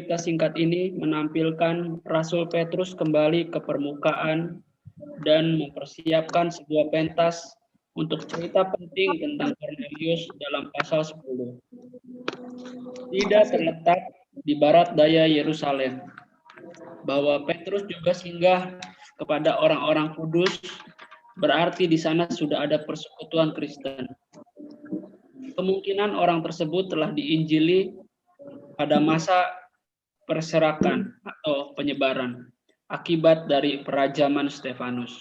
cerita singkat ini menampilkan Rasul Petrus kembali ke permukaan dan mempersiapkan sebuah pentas untuk cerita penting tentang Kornelius dalam pasal 10. Lida terletak di barat daya Yerusalem. Bahwa Petrus juga singgah kepada orang-orang kudus, berarti di sana sudah ada persekutuan Kristen. Kemungkinan orang tersebut telah diinjili pada masa perserakan atau penyebaran akibat dari perajaman Stefanus.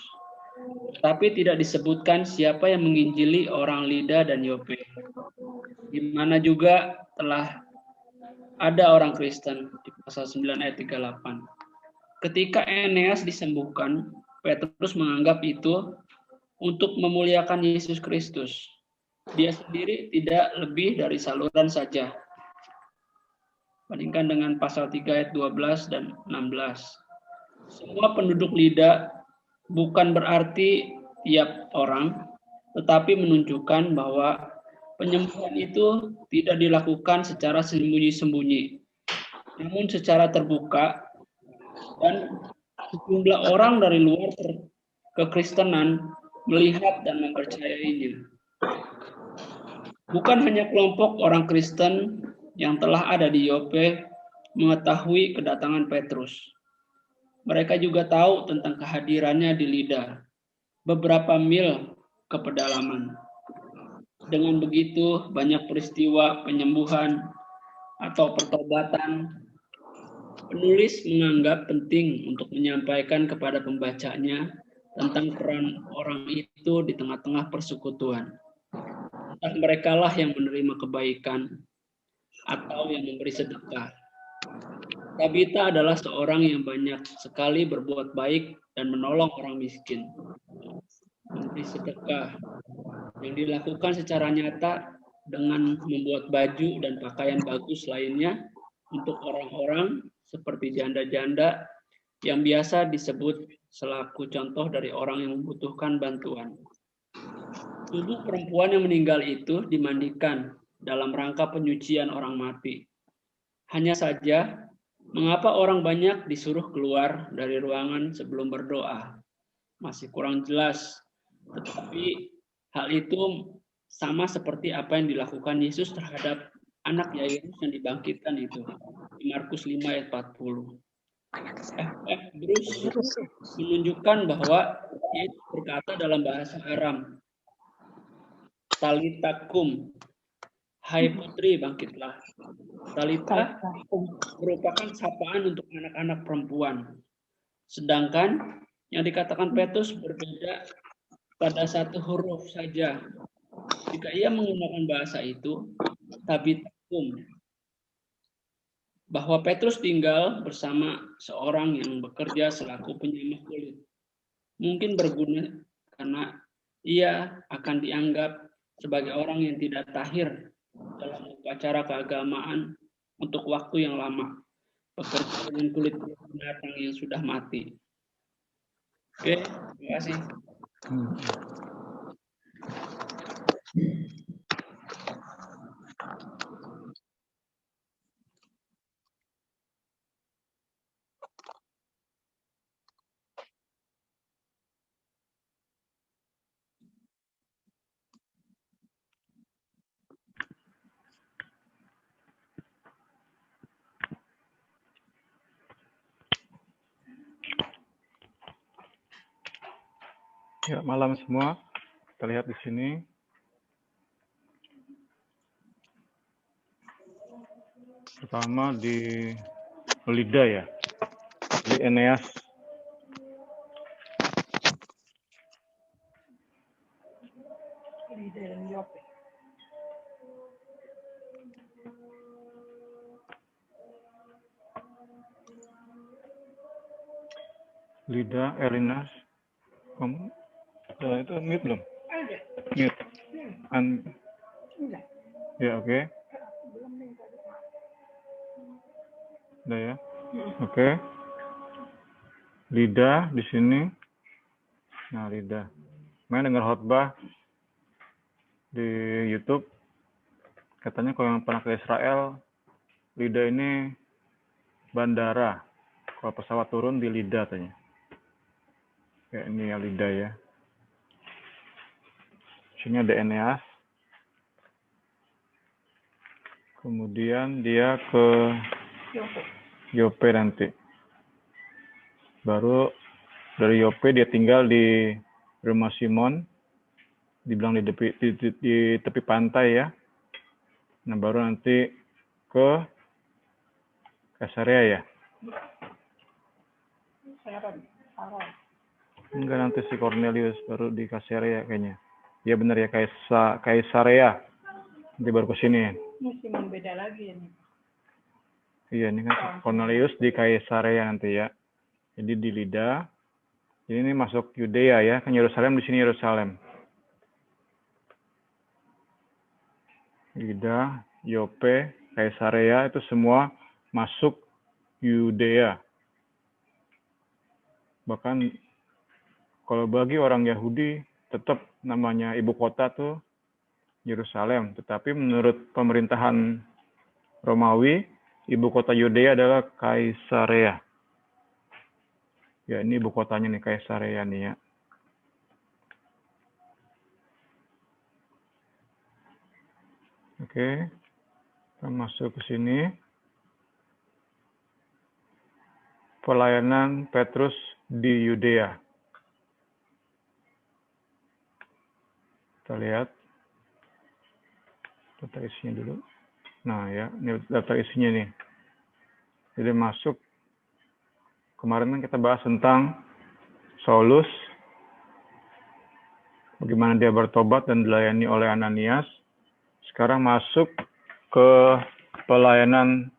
Tapi tidak disebutkan siapa yang menginjili orang Lida dan Yope, di mana juga telah ada orang Kristen di pasal 9 ayat 38. Ketika Eneas disembuhkan, Petrus menganggap itu untuk memuliakan Yesus Kristus. Dia sendiri tidak lebih dari saluran saja. Bandingkan dengan pasal 3 ayat 12 dan 16. Semua penduduk Lida bukan berarti tiap orang, tetapi menunjukkan bahwa penyembuhan itu tidak dilakukan secara sembunyi-sembunyi, namun secara terbuka, dan sejumlah orang dari luar kekristenan melihat dan mempercayainya. Bukan hanya kelompok orang Kristen yang telah ada di Yope mengetahui kedatangan Petrus. Mereka juga tahu tentang kehadirannya di Lida, beberapa mil ke pedalaman. Dengan begitu, banyak peristiwa penyembuhan atau pertobatan. Penulis menganggap penting untuk menyampaikan kepada pembacanya tentang peran orang itu di tengah-tengah persekutuan. Entah merekalah yang menerima kebaikan atau yang memberi sedekah. Tabita adalah seorang yang banyak sekali berbuat baik dan menolong orang miskin. Memberi sedekah yang dilakukan secara nyata dengan membuat baju dan pakaian bagus lainnya untuk orang-orang seperti janda-janda yang biasa disebut selaku contoh dari orang yang membutuhkan bantuan. Tubuh perempuan yang meninggal itu dimandikan dalam rangka penyucian orang mati. Hanya saja, mengapa orang banyak disuruh keluar dari ruangan sebelum berdoa? Masih kurang jelas. Tetapi hal itu sama seperti apa yang dilakukan Yesus terhadap anak Yairus yang dibangkitkan itu. Di Markus 5 ayat 40. F.F. Bruce menunjukkan bahwa Yesus berkata dalam bahasa Aram, Talita kum, hai putri bangkitlah. Talita merupakan sapaan untuk anak-anak perempuan. Sedangkan yang dikatakan Petrus berbeda pada satu huruf saja. Jika ia menggunakan bahasa itu, Tabita kum, bahwa Petrus tinggal bersama seorang yang bekerja selaku penyembuh kulit. Mungkin berguna karena ia akan dianggap sebagai orang yang tidak tahir dalam upacara keagamaan untuk waktu yang lama, bekerja dengan kulit binatang yang sudah mati. Oke, terima kasih. Ya, malam semua. Kita lihat di sini. Pertama di Lida ya. Di Eneas. Lida, Elinas. Kamu itu mute belum? Ada. Mute. Enggak. Ya, oke. Udah ya. Oke. Lida di sini. Nah, Lida. Main dengar khotbah di YouTube. Katanya kalau yang pernah ke Israel, Lida ini bandara. Kalau pesawat turun di Lida tanya. Kayak ini ya Lida ya. Sini ada Eneas. Kemudian dia ke Yope nanti. Baru dari Yope dia tinggal di rumah Simon. Dibilang di tepi pantai ya. Nah baru nanti ke Kaisarea ya. Enggak, nanti si Cornelius baru di Kaisarea kayaknya. Ya benar ya, Kaisarea. Nanti baru ke sini. Ini Simon beda lagi ini. Iya, ini kan Cornelius di Kaisarea nanti ya. Jadi di Lida. Jadi ini masuk Yudea ya, kan Yerusalem di sini Yerusalem. Lida, Yope, Kaisarea itu semua masuk Yudea. Bahkan kalau bagi orang Yahudi tetap namanya ibu kota tuh Yerusalem, tetapi menurut pemerintahan Romawi, ibu kota Yudea adalah Kaisarea. Ya, ini ibu kotanya nih, Kaisarea nih ya. Oke, kita masuk ke sini. Pelayanan Petrus di Yudea. Kita lihat data isinya dulu. Nah ya, ini data isinya nih. Jadi masuk, kemarin kan kita bahas tentang Saulus, bagaimana dia bertobat dan dilayani oleh Ananias. Sekarang masuk ke pelayanan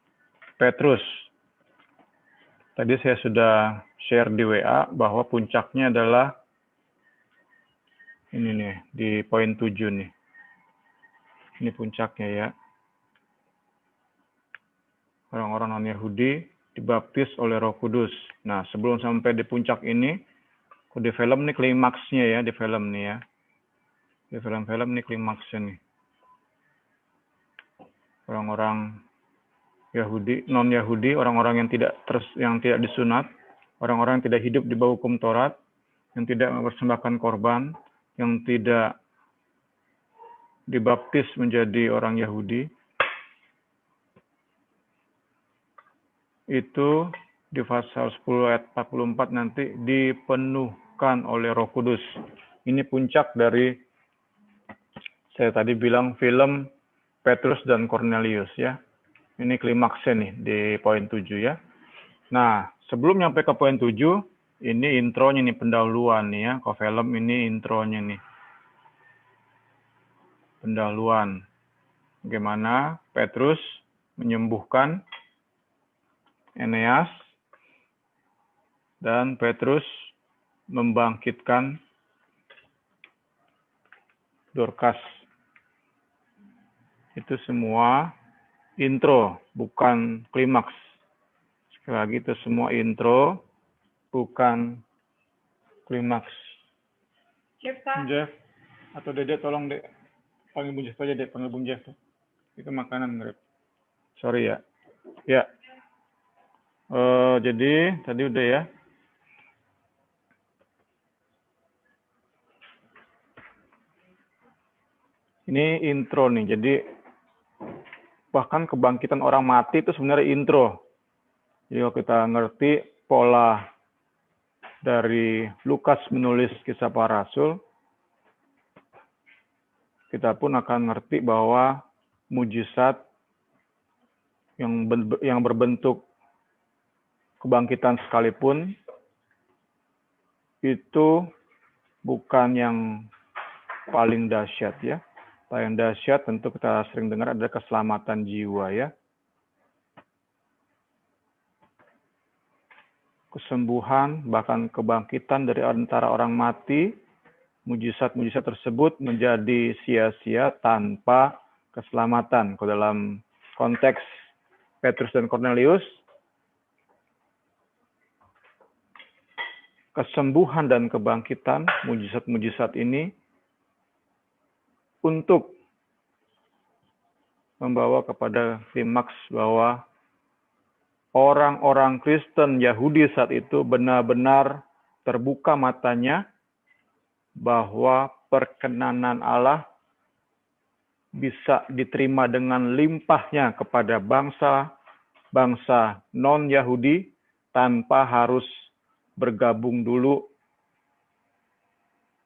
Petrus. Tadi saya sudah share di WA bahwa puncaknya adalah ini nih, di poin 7 nih. Ini puncaknya ya. Orang-orang non-Yahudi dibaptis oleh Roh Kudus. Nah, sebelum sampai di puncak ini, di film nih klimaksnya ya, di film nih ya. Di film-film nih klimaksnya nih. Orang-orang Yahudi, non-Yahudi, orang-orang yang tidak disunat, orang-orang yang tidak hidup di bawah hukum Taurat, yang tidak mempersembahkan korban, yang tidak dibaptis menjadi orang Yahudi, itu di pasal 10 ayat 44 nanti dipenuhkan oleh Roh Kudus. Ini puncak dari, saya tadi bilang film Petrus dan Cornelius ya. Ini klimaksnya nih di poin 7 ya. Nah, sebelum nyampe ke poin 7, ini intronya nih, pendahuluan nih ya. Kalau film ini intronya nih. Pendahuluan. Bagaimana Petrus menyembuhkan Eneas dan Petrus membangkitkan Dorcas. Itu semua intro, bukan klimaks. Sekali lagi, itu semua intro, bukan klimaks. Jeff atau Dede, tolong Dek. Panggil Bung Jeff aja, Dek. Panggil Bung Jeff. Itu makanan, Grab. Sorry ya. Ya. Jadi, tadi udah ya. Ini intro nih. Jadi, bahkan kebangkitan orang mati itu sebenarnya intro. Jadi kalau kita ngerti pola dari Lukas menulis Kisah Para Rasul, kita pun akan ngerti bahwa mujizat yang berbentuk kebangkitan sekalipun itu bukan yang paling dahsyat ya. Paling dahsyat tentu kita sering dengar adalah keselamatan jiwa ya. Kesembuhan, bahkan kebangkitan dari antara orang mati, mujizat-mujizat tersebut menjadi sia-sia tanpa keselamatan. Kalau dalam konteks Petrus dan Cornelius, kesembuhan dan kebangkitan, mujizat-mujizat ini untuk membawa kepada klimaks bahwa orang-orang Kristen Yahudi saat itu benar-benar terbuka matanya bahwa perkenanan Allah bisa diterima dengan limpahnya kepada bangsa non-Yahudi tanpa harus bergabung dulu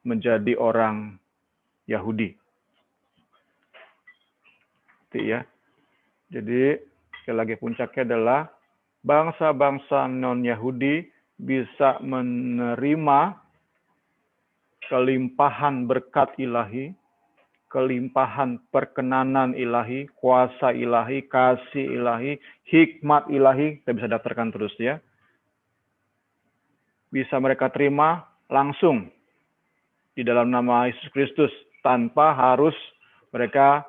menjadi orang Yahudi. Ya. Jadi sekali lagi puncaknya adalah bangsa-bangsa non-Yahudi bisa menerima kelimpahan berkat ilahi, kelimpahan perkenanan ilahi, kuasa ilahi, kasih ilahi, hikmat ilahi, kita bisa daftarkan terus ya. Bisa mereka terima langsung di dalam nama Yesus Kristus tanpa harus mereka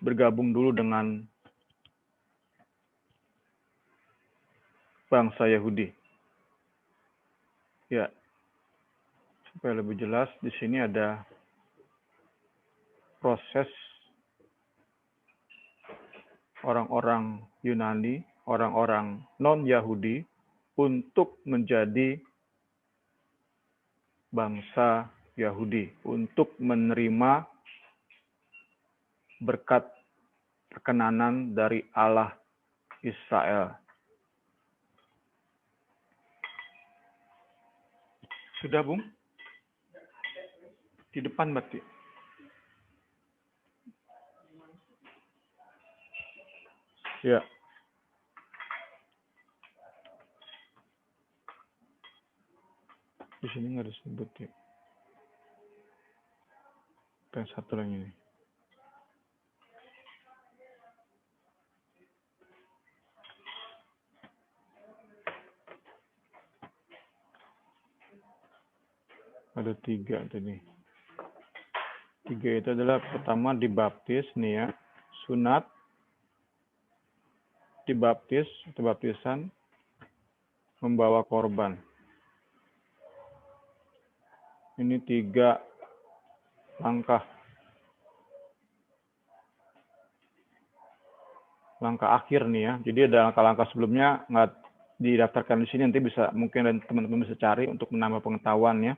bergabung dulu dengan bangsa Yahudi. Ya, supaya lebih jelas di sini ada proses orang-orang Yunani, orang-orang non-Yahudi untuk menjadi bangsa Yahudi, untuk menerima berkat perkenanan dari Allah Israel. Sudah, Bung? Di depan berarti. Ya. Di sini nggak disebut ya. Yang satu lagi ini. Ada 3 tadi. 3 itu adalah pertama dibaptis nih ya, sunat, dibaptis atau baptisan, membawa korban. Ini 3 langkah. Langkah akhir nih ya. Jadi ada langkah-langkah sebelumnya nggak didaftarkan di sini, nanti bisa mungkin teman-teman bisa cari untuk menambah pengetahuan ya.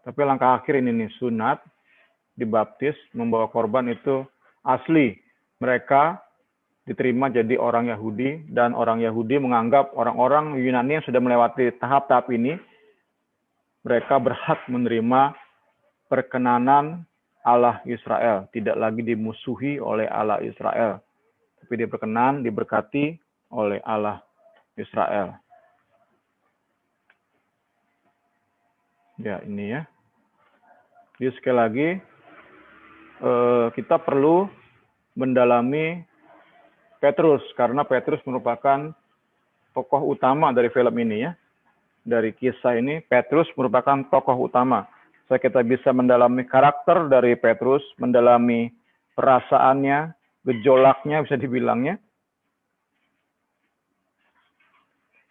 Tapi langkah akhir ini nih, sunat, dibaptis, membawa korban itu asli. Mereka diterima jadi orang Yahudi, dan orang Yahudi menganggap orang-orang Yunani yang sudah melewati tahap-tahap ini, mereka berhak menerima perkenanan Allah Israel, tidak lagi dimusuhi oleh Allah Israel, tapi diperkenan, diberkati oleh Allah Israel. Ya, ini ya. Jadi sekali lagi, kita perlu mendalami Petrus, karena Petrus merupakan tokoh utama dari film ini ya. Dari kisah ini, Petrus merupakan tokoh utama. So, kita bisa mendalami karakter dari Petrus, mendalami perasaannya, gejolaknya bisa dibilangnya.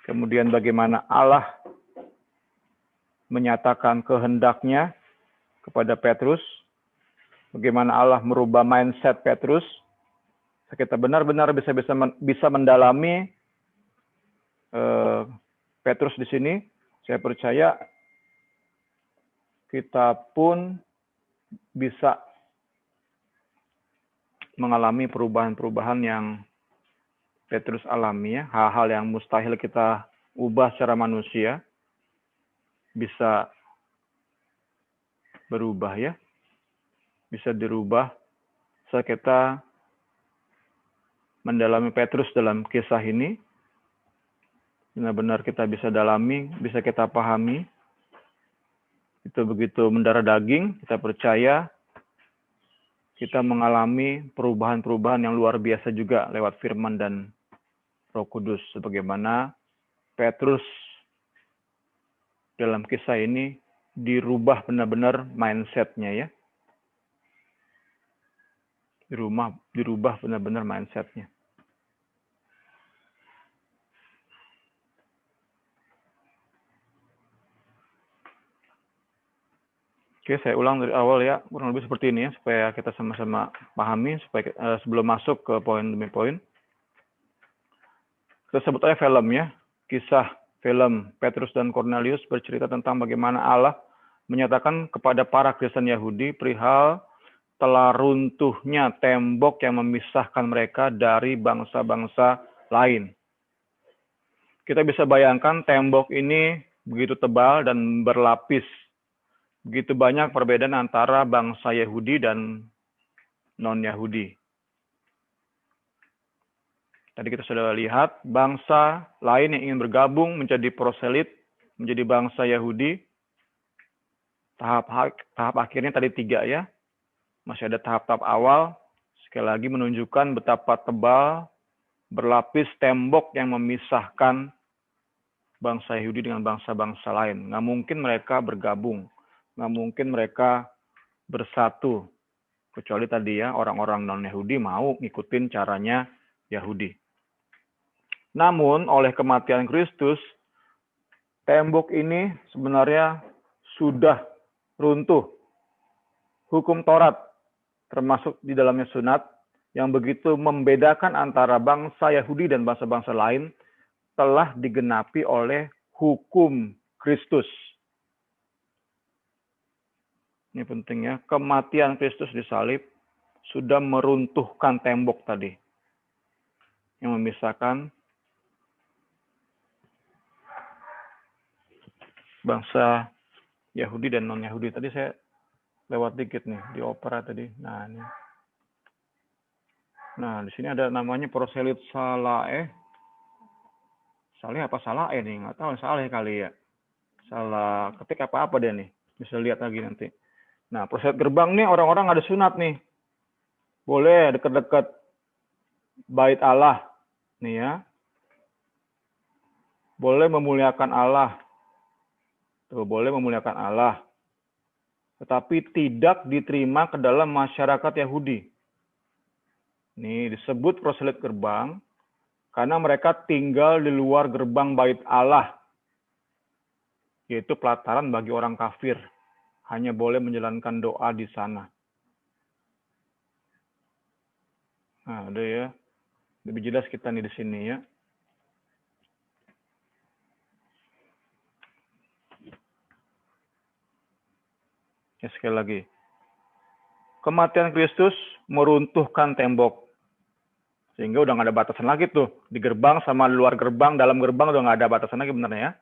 Kemudian bagaimana Allah menyatakan kehendaknya kepada Petrus, bagaimana Allah merubah mindset Petrus. Kita benar-benar bisa mendalami Petrus di sini. Saya percaya kita pun bisa mengalami perubahan-perubahan yang Petrus alami ya. Hal-hal yang mustahil kita ubah secara manusia bisa berubah ya. Bisa dirubah saat kita mendalami Petrus dalam kisah ini. Benar-benar kita bisa dalami, bisa kita pahami. Itu begitu mendarah daging, kita percaya kita mengalami perubahan-perubahan yang luar biasa juga lewat firman dan Roh Kudus. Sebagaimana Petrus dalam kisah ini dirubah benar-benar mindset-nya ya. Dirubah benar-benar mindset-nya. Oke, saya ulang dari awal ya, kurang lebih seperti ini ya, supaya kita sama-sama pahami, supaya sebelum masuk ke poin demi poin. kita sebut aja film ya. Kisah film Petrus dan Cornelius bercerita tentang bagaimana Allah menyatakan kepada para Kristen Yahudi perihal telah runtuhnya tembok yang memisahkan mereka dari bangsa-bangsa lain. Kita bisa bayangkan tembok ini begitu tebal dan berlapis. Begitu banyak perbedaan antara bangsa Yahudi dan non-Yahudi. Tadi kita sudah lihat bangsa lain yang ingin bergabung menjadi proselit, menjadi bangsa Yahudi. Tahap akhirnya tadi 3 ya. Masih ada tahap-tahap awal. Sekali lagi menunjukkan betapa tebal, berlapis tembok yang memisahkan bangsa Yahudi dengan bangsa-bangsa lain. Nggak mungkin mereka bergabung. Nggak mungkin mereka bersatu. Kecuali tadi ya, orang-orang non-Yahudi mau ngikutin caranya Yahudi. Namun, oleh kematian Kristus, tembok ini sebenarnya sudah runtuh. Hukum Taurat, termasuk di dalamnya sunat, yang begitu membedakan antara bangsa Yahudi dan bangsa-bangsa lain, telah digenapi oleh hukum Kristus. Ini penting ya, kematian Kristus di salib sudah meruntuhkan tembok tadi yang memisahkan bangsa Yahudi dan non-Yahudi. Tadi saya lewat dikit nih di opera tadi. Nah, ini. Nah, di sini ada namanya proselit Salaeh. Saleh apa Salaeh nih? Nggak tahu, Saleh kali ya. Salah ketik apa dia nih. Bisa lihat lagi nanti. Nah, proselit gerbang nih orang-orang ada sunat nih. Boleh dekat-dekat bait Allah. Nih ya. Boleh memuliakan Allah. Tuh, boleh memuliakan Allah. Tetapi tidak diterima ke dalam masyarakat Yahudi. Ini disebut proselit gerbang karena mereka tinggal di luar gerbang bait Allah, yaitu pelataran bagi orang kafir. Hanya boleh menjalankan doa di sana. Nah, ada ya. Lebih jelas kita nih di sini ya. Ya, sekali lagi. Kematian Kristus meruntuhkan tembok. Sehingga udah nggak ada batasan lagi tuh. Di gerbang sama luar gerbang, dalam gerbang udah nggak ada batasan lagi benernya ya.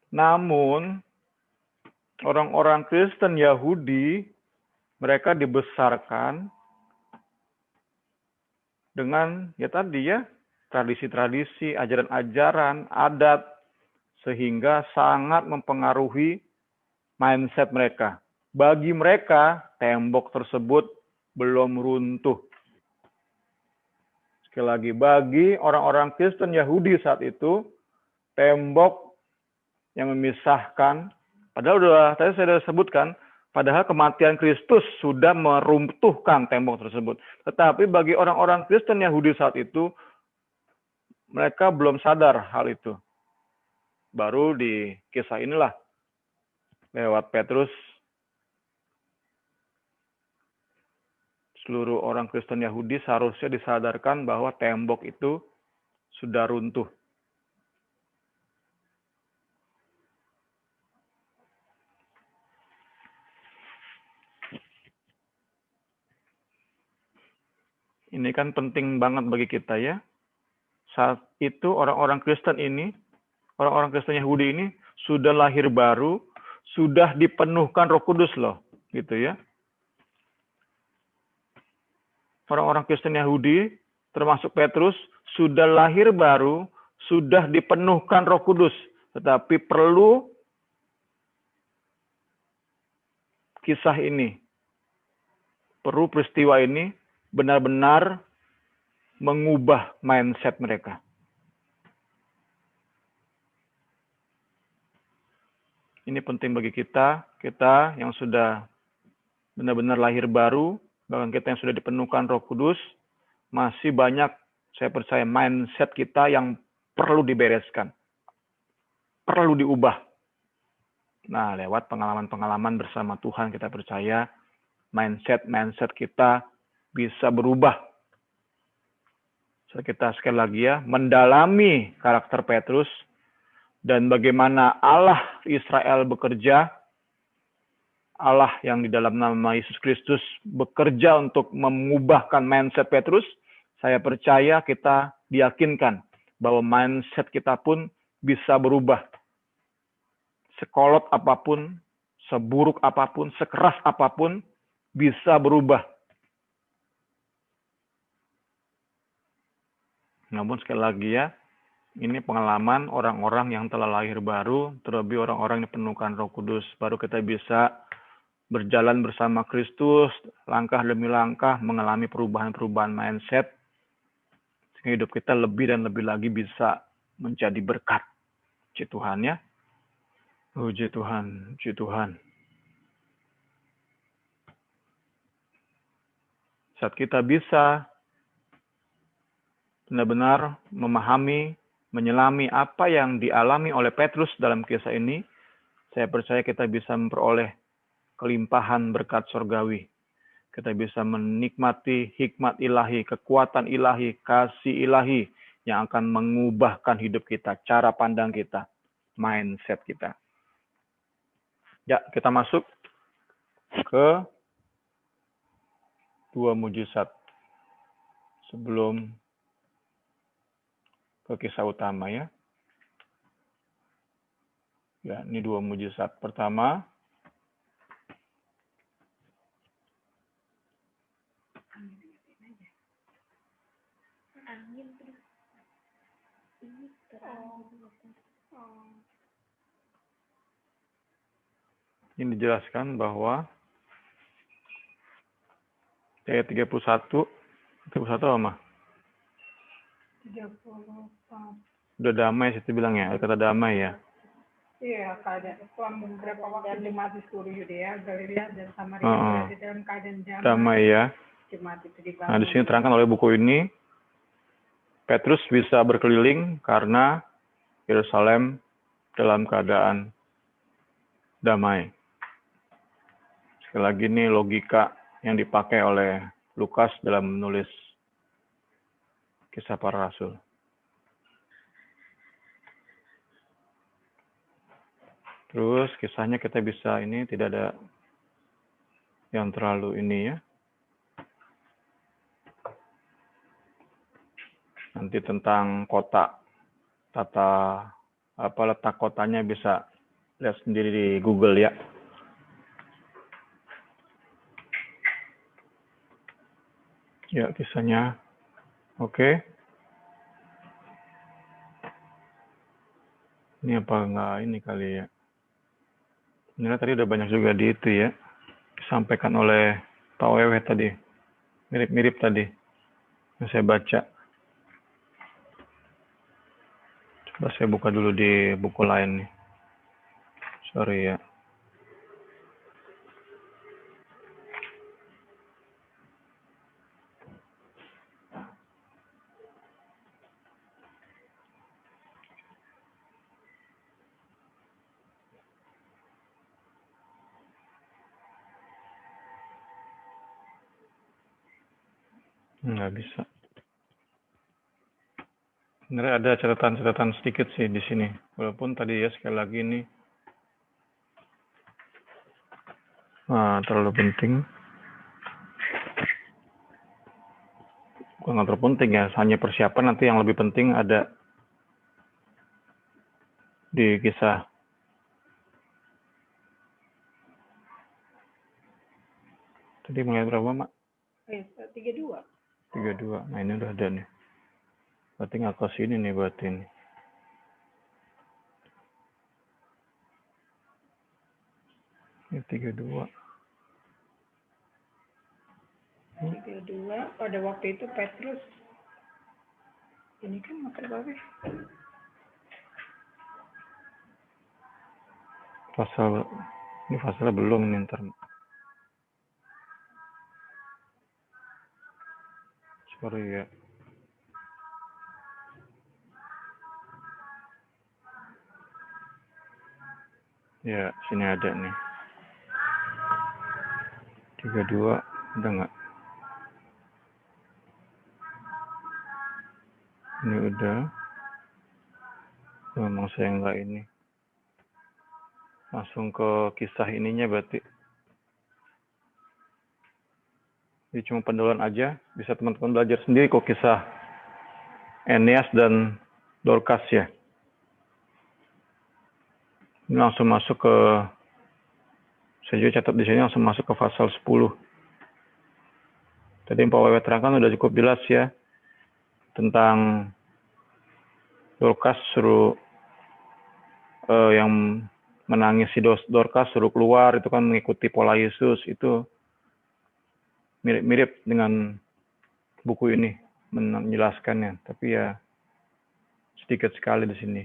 Namun, orang-orang Kristen Yahudi, mereka dibesarkan dengan, ya tadi ya, tradisi-tradisi, ajaran-ajaran, adat, sehingga sangat mempengaruhi mindset mereka. Bagi mereka, tembok tersebut belum runtuh. Sekali lagi, bagi orang-orang Kristen Yahudi saat itu, tembok yang memisahkan, padahal tadi saya sudah sebutkan, padahal kematian Kristus sudah meruntuhkan tembok tersebut. Tetapi bagi orang-orang Kristen Yahudi saat itu, mereka belum sadar hal itu. Baru di kisah inilah, lewat Petrus, seluruh orang Kristen Yahudi seharusnya disadarkan bahwa tembok itu sudah runtuh. Ini kan penting banget bagi kita ya. Saat itu orang-orang Kristen ini, orang-orang Kristen Yahudi ini sudah lahir baru, sudah dipenuhkan Roh Kudus loh, gitu ya. Orang-orang Kristen Yahudi, termasuk Petrus, sudah lahir baru, sudah dipenuhkan Roh Kudus, tetapi perlu kisah ini, perlu peristiwa ini benar-benar mengubah mindset mereka. Ini penting bagi kita yang sudah benar-benar lahir baru, bahkan kita yang sudah dipenuhkan Roh Kudus, masih banyak, saya percaya, mindset kita yang perlu dibereskan, perlu diubah. Nah, lewat pengalaman-pengalaman bersama Tuhan, kita percaya mindset kita bisa berubah. Kita sekali lagi ya, mendalami karakter Petrus dan bagaimana Allah Israel bekerja, Allah yang di dalam nama Yesus Kristus bekerja untuk mengubahkan mindset Petrus. Saya percaya kita diyakinkan bahwa mindset kita pun bisa berubah. Sekolot apapun, seburuk apapun, sekeras apapun, bisa berubah. Namun sekali lagi ya, ini pengalaman orang-orang yang telah lahir baru, terlebih orang-orang yang penuhkan Roh Kudus. Baru kita bisa berjalan bersama Kristus, langkah demi langkah, mengalami perubahan-perubahan mindset, sehingga hidup kita lebih dan lebih lagi bisa menjadi berkat. Puji Tuhan ya. Puji Tuhan, puji Tuhan. Saat kita bisa benar-benar memahami, menyelami apa yang dialami oleh Petrus dalam kisah ini, saya percaya kita bisa memperoleh kelimpahan berkat surgawi. Kita bisa menikmati hikmat ilahi, kekuatan ilahi, kasih ilahi yang akan mengubahkan hidup kita, cara pandang kita, mindset kita. Ya, kita masuk ke 2 mujizat sebelum ke kisah utama ya. Ya, ini 2 mujizat. Pertama, ini dijelaskan bahwa ayat 31 apa mah? 34. Udah damai sih bilang ya, kata damai ya. Iya, keadaan beberapa waktu jemaat di seluruh Yudea, Galilea, dan Samaria berada dalam keadaan damai ya. Jemaat itu dibangun. Nah, di sini terangkan oleh buku ini, Petrus bisa berkeliling karena Yerusalem dalam keadaan damai. Sekali lagi ini logika yang dipakai oleh Lukas dalam menulis Kisah Para Rasul. Terus kisahnya kita bisa ini tidak ada yang terlalu ini ya. Nanti tentang kota, tata apa letak kotanya bisa lihat sendiri di Google ya. Ya, kisahnya. Oke. Ini apa enggak ini kali ya? Ini tadi udah banyak juga di itu ya. Disampaikan oleh Pak Wewe tadi. Mirip-mirip tadi. Yang saya baca. Coba saya buka dulu di buku lain nih. Sorry ya. Nggak bisa. Sebenarnya ada catatan-catatan sedikit sih di sini. Walaupun tadi ya sekali lagi ini terlalu penting. Bukan nggak terlalu penting ya, hanya persiapan. Nanti yang lebih penting ada di kisah. Tadi mulai berapa, Mak? 32. 32. Nah, ini udah ada nih. Berarti nggak ke sini nih berarti ini. Ini 32. 32, pada waktu itu Petrus. Ini kan motor bagus. Ini pasalnya belum nih ntar. Sorry ya. Ya, sini ada nih. 32, ada nggak? Ini udah. Memang saya nggak ini. Langsung ke kisah ininya berarti. Ini cuma pendahuluan aja. Bisa teman-teman belajar sendiri kok kisah Eneas dan Dorcas ya. Ini langsung masuk ke, saya juga catat di sini langsung masuk ke pasal 10. Tadi Pak Wewe terangkan udah cukup jelas ya. Tentang Dorcas suruh yang menangisi Dorcas suruh keluar, itu kan mengikuti pola Yesus. Itu mirip-mirip dengan buku ini menjelaskannya, tapi ya sedikit sekali di sini.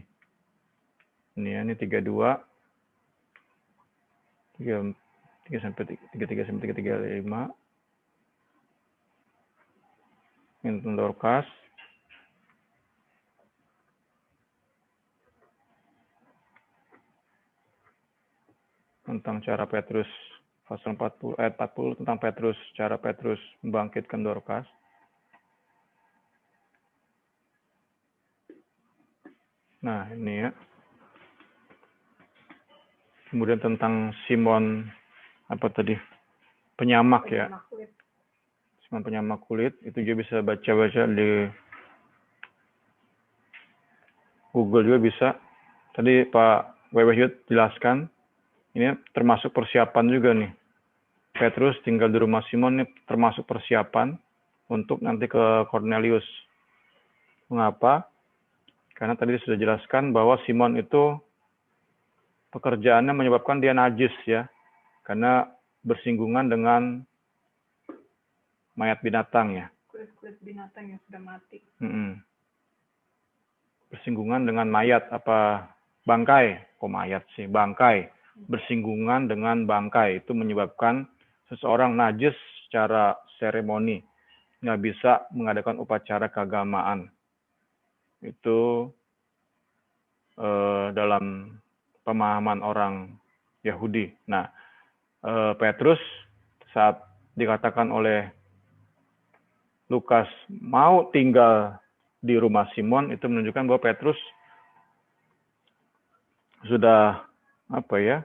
Ini ya, ini 32, 3 sampai 33 sampai 35. Ini tentang Dorcas. Tentang cara Petrus, pasal 40 ayat 40 tentang Petrus, cara Petrus membangkitkan Dorcas. Nah, ini ya. Kemudian tentang Simon apa tadi? Penyamak ya. Simon penyamak kulit, itu juga bisa baca-baca di Google juga bisa. Tadi Pak Wewe juga jelaskan, ini termasuk persiapan juga nih. Petrus tinggal di rumah Simon ini termasuk persiapan untuk nanti ke Cornelius. Mengapa? Karena tadi sudah jelaskan bahwa Simon itu pekerjaannya menyebabkan dia najis ya. Karena bersinggungan dengan mayat binatang ya. Kulit-kulit binatang yang sudah mati. Bersinggungan dengan mayat apa bangkai, kok mayat sih, bangkai. Bersinggungan dengan bangkai itu menyebabkan seseorang najis secara seremoni, nggak bisa mengadakan upacara keagamaan. Itu dalam pemahaman orang Yahudi. Nah, Petrus saat dikatakan oleh Lukas mau tinggal di rumah Simon, itu menunjukkan bahwa Petrus sudah apa ya,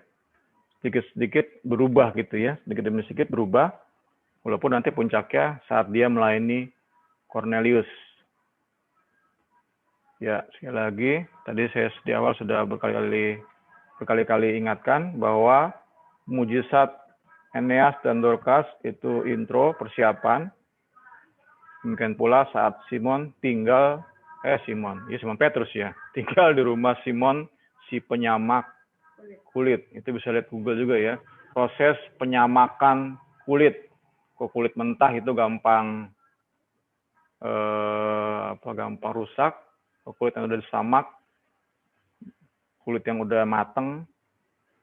sedikit-sedikit berubah gitu ya, sedikit demi sedikit berubah, walaupun nanti puncaknya saat dia melayani Cornelius. Ya, sekali lagi, tadi saya di awal sudah berkali-kali ingatkan bahwa mujizat Eneas dan Dorcas itu intro, persiapan. Demikian pula saat Simon Simon Petrus ya, tinggal di rumah Simon si penyamak kulit. Itu bisa lihat Google juga ya. Proses penyamakan kulit. Kok kulit mentah itu gampang gampang rusak. Kok kulit yang udah disamak, kulit yang udah mateng.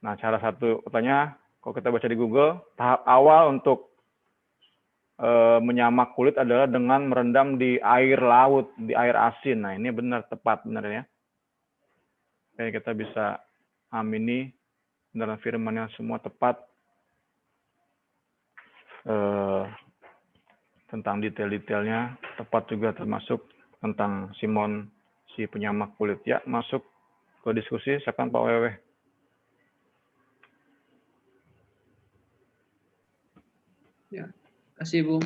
Nah, cara satu katanya kalau kita baca di Google, tahap awal untuk menyamak kulit adalah dengan merendam di air laut, di air asin. Nah, ini benar tepat benar ya. Kayak kita bisa amini dalam firman-Nya semua tepat tentang detail-detailnya, tepat juga termasuk tentang Simon si penyamak kulit. Ya, masuk ke diskusi, silakan Pak Wewe. Ya, kasih Bu.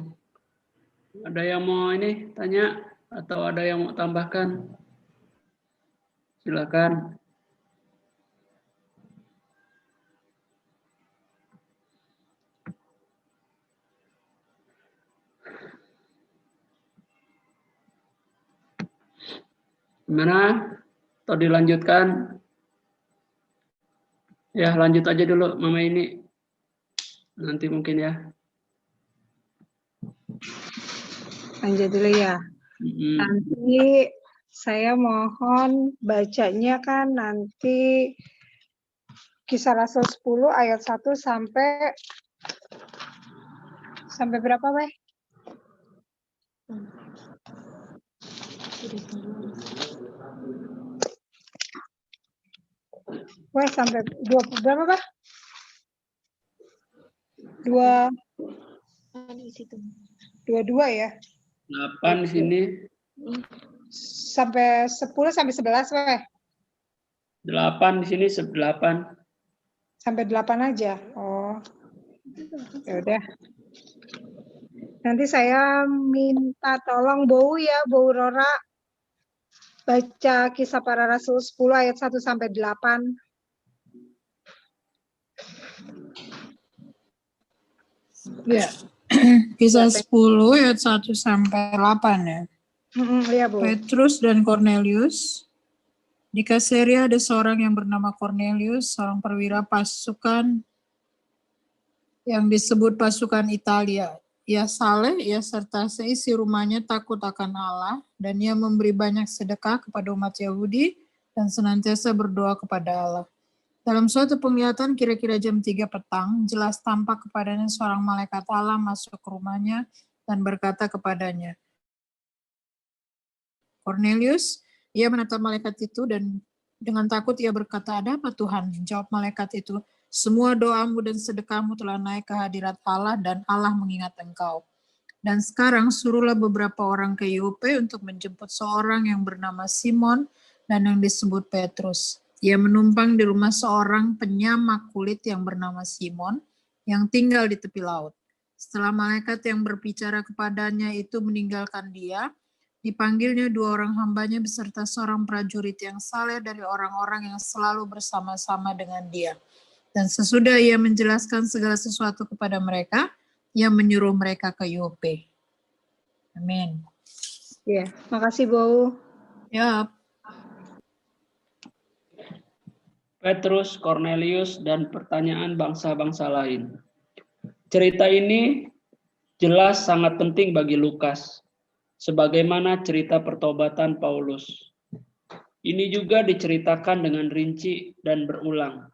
Ada yang mau ini tanya atau ada yang mau tambahkan? Silakan. Gimana? Atau dilanjutkan? Ya, lanjut aja dulu Mama ini. Nanti mungkin ya. Lanjut dulu ya. Nanti saya mohon bacanya kan nanti Kisah Rasul 10 ayat 1 sampai berapa, Weh? Weh, sampai 20 berapa, Pak? 22 ya? 8 di sini. sampai 10 sampai 11 weh. 8 di sini 8. Sampai 8 aja. Oh. Ya udah. Nanti saya minta tolong Bau ya, Bau Rora baca Kisah Para Rasul 10 ayat 1 sampai 8. Ya. Kisah 10 ayat 1 sampai 8 ya. Iya, Bu. Petrus dan Cornelius. Di Kaisarea ada seorang yang bernama Cornelius, seorang perwira pasukan yang disebut pasukan Italia. Ia saleh, ia serta seisi rumahnya takut akan Allah, dan ia memberi banyak sedekah kepada umat Yahudi dan senantiasa berdoa kepada Allah. Dalam suatu penglihatan kira-kira jam 3 petang, jelas tampak kepadanya seorang malaikat Allah masuk ke rumahnya dan berkata kepadanya, Cornelius. Ia menatap malaikat itu dan dengan takut ia berkata, ada apa Tuhan? Jawab malaikat itu, semua doamu dan sedekahmu telah naik ke hadirat Allah dan Allah mengingat engkau. Dan sekarang suruhlah beberapa orang ke Yope untuk menjemput seorang yang bernama Simon dan yang disebut Petrus. Ia menumpang di rumah seorang penyamak kulit yang bernama Simon yang tinggal di tepi laut. Setelah malaikat yang berbicara kepadanya itu meninggalkan dia, dipanggilnya 2 orang hambanya beserta seorang prajurit yang saleh dari orang-orang yang selalu bersama-sama dengan dia. Dan sesudah ia menjelaskan segala sesuatu kepada mereka, ia menyuruh mereka ke Yope. Amin. Ya, makasih Bu. Ya. Petrus, Cornelius, dan pertanyaan bangsa-bangsa lain. Cerita ini jelas sangat penting bagi Lukas, sebagaimana cerita pertobatan Paulus. Ini juga diceritakan dengan rinci dan berulang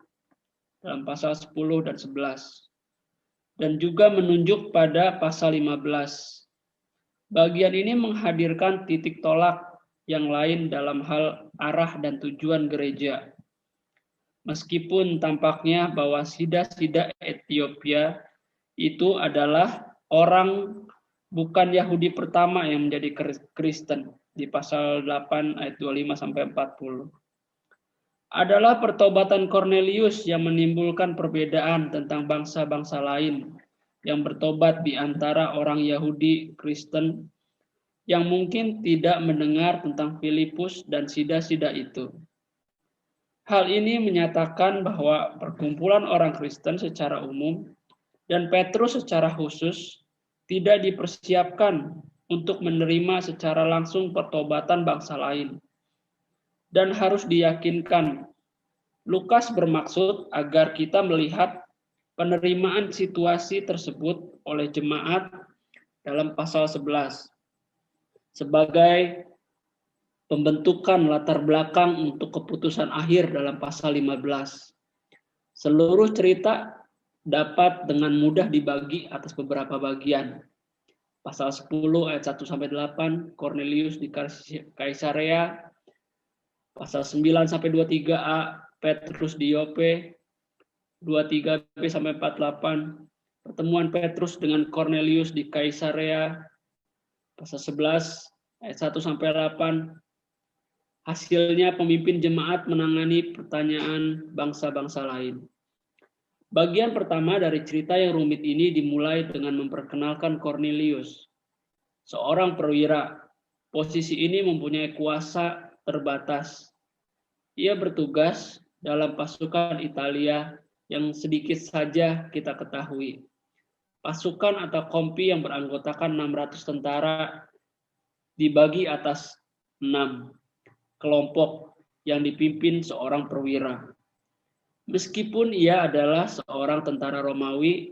dalam pasal 10 dan 11. Dan juga menunjuk pada pasal 15. Bagian ini menghadirkan titik tolak yang lain dalam hal arah dan tujuan gereja. Meskipun tampaknya bahwa sida-sida Ethiopia itu adalah orang bukan Yahudi pertama yang menjadi Kristen di pasal 8 ayat 25 sampai 40. Adalah pertobatan Cornelius yang menimbulkan perbedaan tentang bangsa-bangsa lain yang bertobat di antara orang Yahudi Kristen yang mungkin tidak mendengar tentang Filipus dan sida-sida itu. Hal ini menyatakan bahwa perkumpulan orang Kristen secara umum dan Petrus secara khusus tidak dipersiapkan untuk menerima secara langsung pertobatan bangsa lain. Dan harus diyakinkan, Lukas bermaksud agar kita melihat penerimaan situasi tersebut oleh jemaat dalam pasal 11 sebagai pembentukan latar belakang untuk keputusan akhir dalam pasal 15. Seluruh cerita dapat dengan mudah dibagi atas beberapa bagian. Pasal 10 ayat 1 sampai 8, Cornelius di Kaisarea. Pasal 9 sampai 23a, Petrus di Yope. 23b sampai 48, pertemuan Petrus dengan Cornelius di Kaisarea. Pasal 11 ayat 1 sampai 8. Hasilnya pemimpin jemaat menangani pertanyaan bangsa-bangsa lain. Bagian pertama dari cerita yang rumit ini dimulai dengan memperkenalkan Cornelius, seorang perwira. Posisi ini mempunyai kuasa terbatas. Ia bertugas dalam pasukan Italia yang sedikit saja kita ketahui. Pasukan atau kompi yang beranggotakan 600 tentara dibagi atas 6 kelompok yang dipimpin seorang perwira. Meskipun ia adalah seorang tentara Romawi,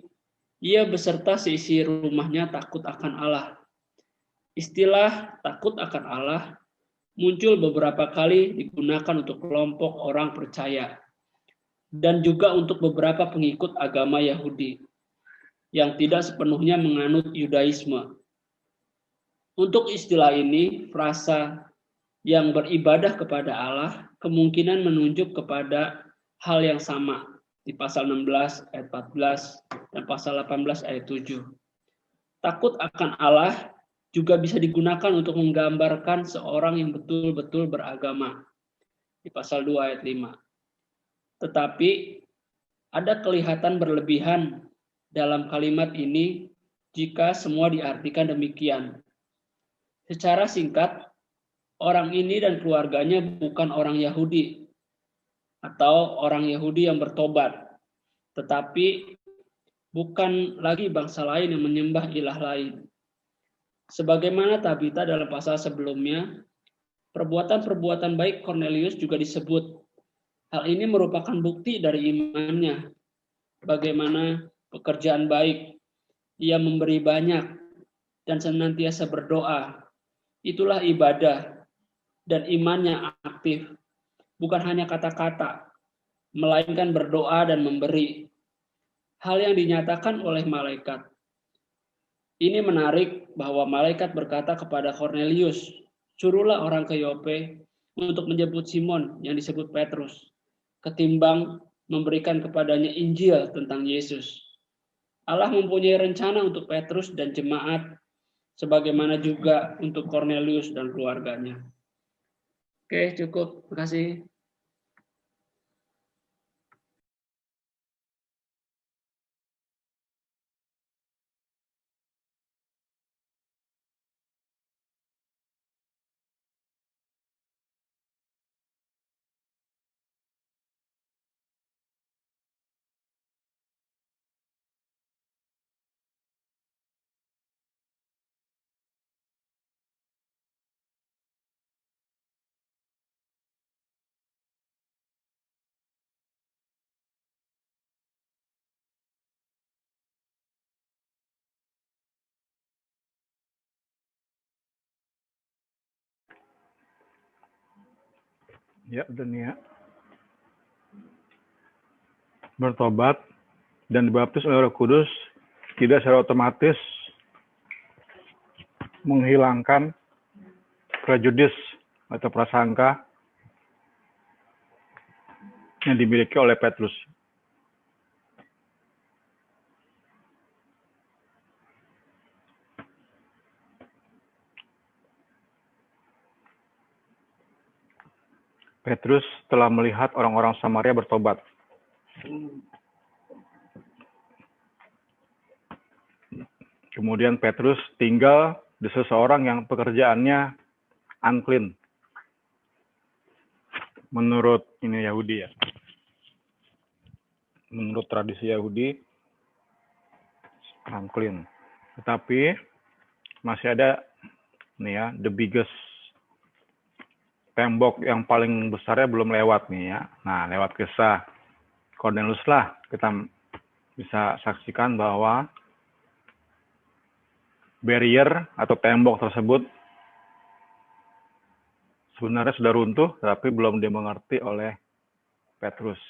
ia beserta seisi rumahnya takut akan Allah. Istilah takut akan Allah muncul beberapa kali digunakan untuk kelompok orang percaya dan juga untuk beberapa pengikut agama Yahudi yang tidak sepenuhnya menganut Yudaisme. Untuk istilah ini, frasa yang beribadah kepada Allah kemungkinan menunjuk kepada hal yang sama di pasal 16 ayat 14 dan pasal 18 ayat 7. Takut akan Allah juga bisa digunakan untuk menggambarkan seorang yang betul-betul beragama di pasal 2 ayat 5. Tetapi ada kelihatan berlebihan dalam kalimat ini jika semua diartikan demikian. Secara singkat, orang ini dan keluarganya bukan orang Yahudi atau orang Yahudi yang bertobat, tetapi bukan lagi bangsa lain yang menyembah ilah lain. Sebagaimana Tabita dalam pasal sebelumnya, perbuatan-perbuatan baik Cornelius juga disebut. Hal ini merupakan bukti dari imannya. Bagaimana pekerjaan baik, ia memberi banyak dan senantiasa berdoa. Itulah ibadah dan imannya aktif. Bukan hanya kata-kata, melainkan berdoa dan memberi. Hal yang dinyatakan oleh malaikat. Ini menarik bahwa malaikat berkata kepada Cornelius, suruhlah orang ke Yope untuk menjemput Simon yang disebut Petrus, ketimbang memberikan kepadanya Injil tentang Yesus. Allah mempunyai rencana untuk Petrus dan jemaat, sebagaimana juga untuk Cornelius dan keluarganya. Oke, cukup. Terima kasih. Ya, dunia bertobat dan dibaptis oleh Roh Kudus tidak secara otomatis menghilangkan prejudis atau prasangka yang dimiliki oleh Petrus. Petrus telah melihat orang-orang Samaria bertobat. Kemudian Petrus tinggal di seseorang yang pekerjaannya unclean. Menurut ini Yahudi ya. Menurut tradisi Yahudi, unclean. Tetapi masih ada nih ya, the biggest tembok yang paling besarnya belum lewat nih ya. Nah, lewat kisah Cornelius lah kita bisa saksikan bahwa barrier atau tembok tersebut sebenarnya sudah runtuh, tapi belum dimengerti oleh Petrus.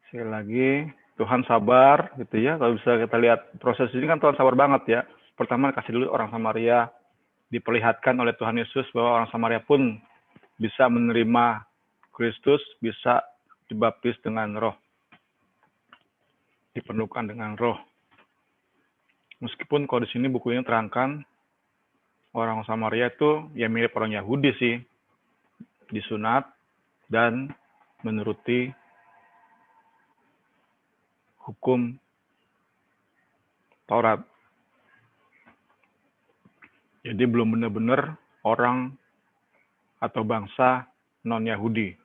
Sekali lagi, Tuhan sabar gitu ya. Kalau bisa kita lihat proses ini kan Tuhan sabar banget ya. Pertama kasih dulu orang Samaria, diperlihatkan oleh Tuhan Yesus bahwa orang Samaria pun bisa menerima Kristus, bisa dibaptis dengan roh. Dipenuhkan dengan roh. Meskipun kalau di sini bukunya terangkan, orang Samaria itu ya mirip orang Yahudi sih. Disunat dan menuruti hukum Taurat. Jadi belum benar-benar orang atau bangsa non-Yahudi.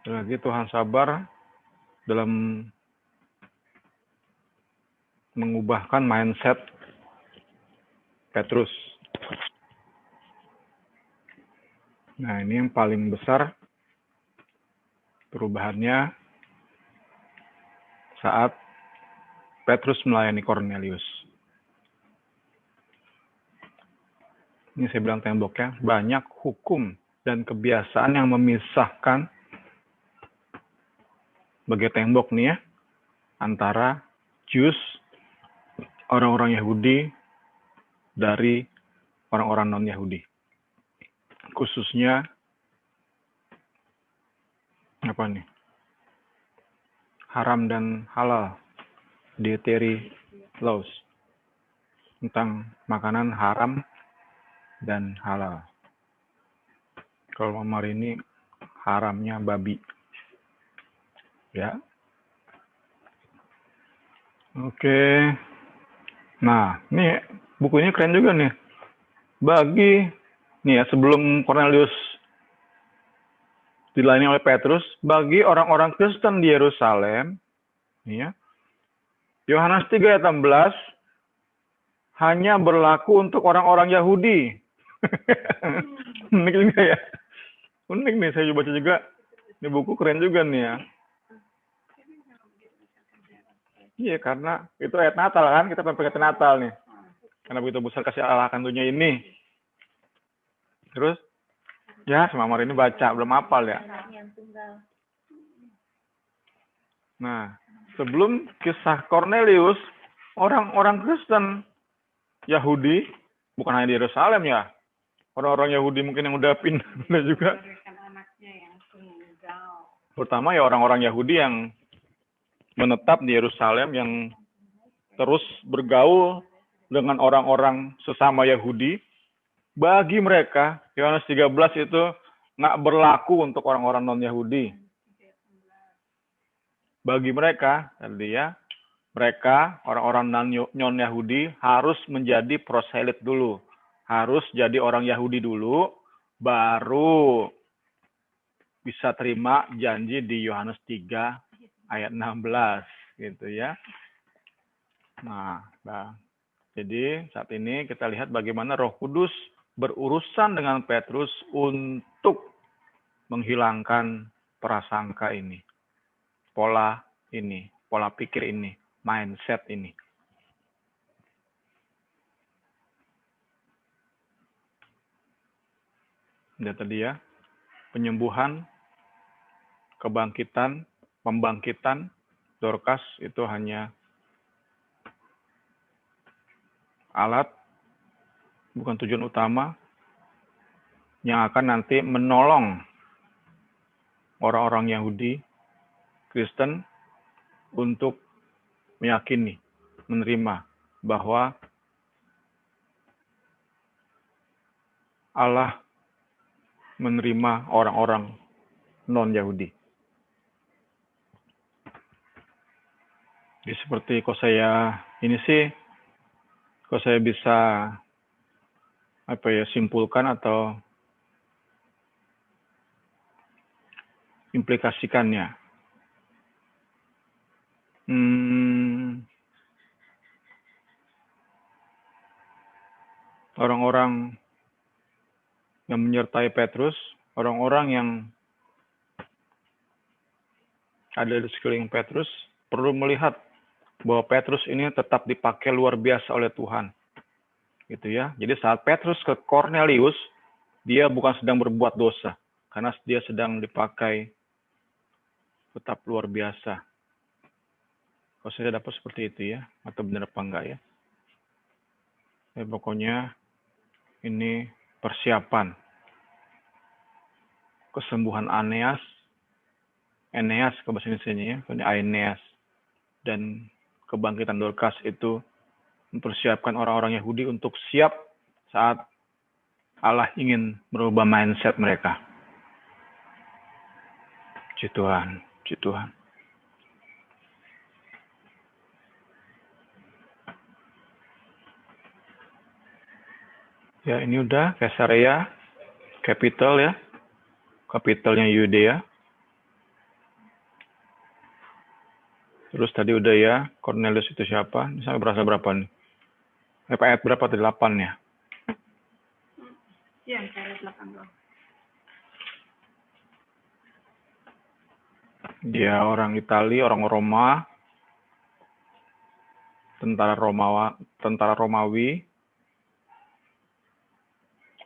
Lagi Tuhan sabar dalam mengubahkan mindset Petrus. Nah, ini yang paling besar perubahannya saat Petrus melayani Cornelius. Ini saya bilang temboknya, banyak hukum dan kebiasaan yang memisahkan sebagai tembok nih ya, antara Jews, orang-orang Yahudi, dari orang-orang non-Yahudi. Khususnya, haram dan halal. dietary laws tentang makanan haram dan halal. Kalau Mama ini haramnya babi. Ya. Oke. Nah, ini buku ini keren juga nih. Nih ya, sebelum Cornelius dilayani oleh Petrus, bagi orang-orang Kristen di Yerusalem, nih ya, Yohanes 3 ayat 16 hanya berlaku untuk orang-orang Yahudi. Unik juga ya. Unik nih, saya baca juga. Ini buku keren juga nih ya. Iya, karena itu ayat Natal kan, kita pakai Natal nih. Karena begitu besar kasih Allah akan dunia ini. Terus, ya semua hari ini baca, belum hafal ya. Nah, sebelum kisah Cornelius, orang-orang Kristen Yahudi, bukan hanya di Yerusalem ya, orang-orang Yahudi mungkin yang udah pindah juga. Pertama ya orang-orang Yahudi yang menetap di Yerusalem, yang terus bergaul dengan orang-orang sesama Yahudi. Bagi mereka, Yohanes 13 itu nggak berlaku untuk orang-orang non-Yahudi. Bagi mereka, tadi ya, mereka, orang-orang non-Yahudi, harus menjadi proselit dulu. Harus jadi orang Yahudi dulu, baru bisa terima janji di Yohanes 3 ayat 16. Gitu ya. Nah, jadi saat ini kita lihat bagaimana Roh Kudus berurusan dengan Petrus untuk menghilangkan prasangka ini, pola pikir ini, mindset ini. Dan tadi ya, penyembuhan, kebangkitan, pembangkitan Dorcas itu hanya alat, bukan tujuan utama, yang akan nanti menolong orang-orang Yahudi, Kristen, untuk meyakini, menerima bahwa Allah menerima orang-orang non-Yahudi. Jadi seperti kalau saya bisa simpulkan atau implikasikannya. Orang-orang yang menyertai Petrus, orang-orang yang ada di sekeliling Petrus, perlu melihat bahwa Petrus ini tetap dipakai luar biasa oleh Tuhan. Gitu ya. Jadi saat Petrus ke Cornelius, dia bukan sedang berbuat dosa, karena dia sedang dipakai tetap luar biasa. Kalau saya dapat seperti itu ya, atau benar apa enggak ya. Pokoknya ini persiapan kesembuhan Aeneas ke bahasa Indonesia ya, Aeneas, dan kebangkitan Dorcas itu mempersiapkan orang-orang Yahudi untuk siap saat Allah ingin merubah mindset mereka. Puji Tuhan, puji Tuhan. Ya, ini udah Caesarea, capital ya. Capitalnya Yudea. Terus tadi udah ya, Cornelius itu siapa? Ini sampai berasa berapa nih? Ayat berapa tadi? 8 ya? Iya, ayat 8 loh. Dia orang Italia, orang Roma, tentara Romawi.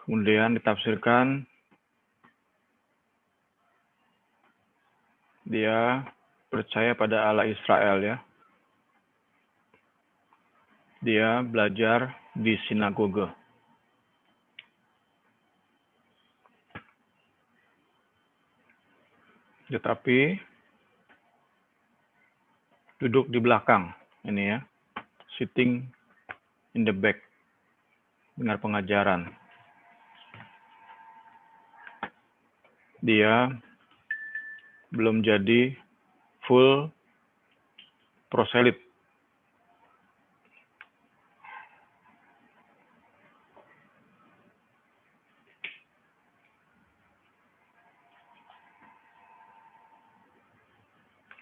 Kemudian ditafsirkan dia percaya pada Allah Israel ya. Dia belajar di sinagoge. Tetapi duduk di belakang ini ya, sitting in the back, dengar pengajaran. Dia belum jadi full proselit.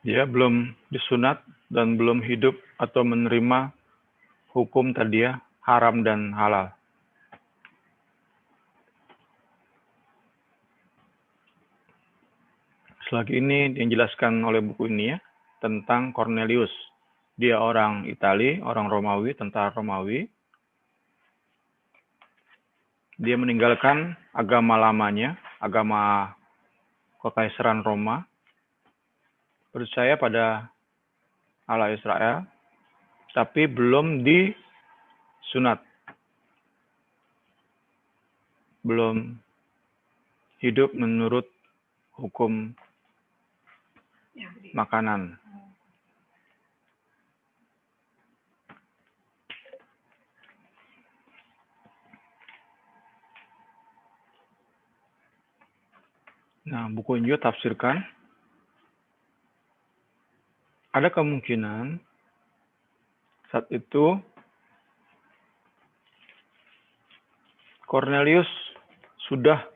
Dia belum disunat dan belum hidup atau menerima hukum tadi ya, haram dan halal. Selagi ini yang dijelaskan oleh buku ini ya, tentang Cornelius. Dia orang Itali, orang Romawi, tentara Romawi. Dia meninggalkan agama lamanya, agama Kekaisaran Roma, percaya pada Allah Israel, tapi belum disunat. Belum hidup menurut hukum makanan. Nah, buku ini juga tafsirkan ada kemungkinan saat itu Cornelius sudah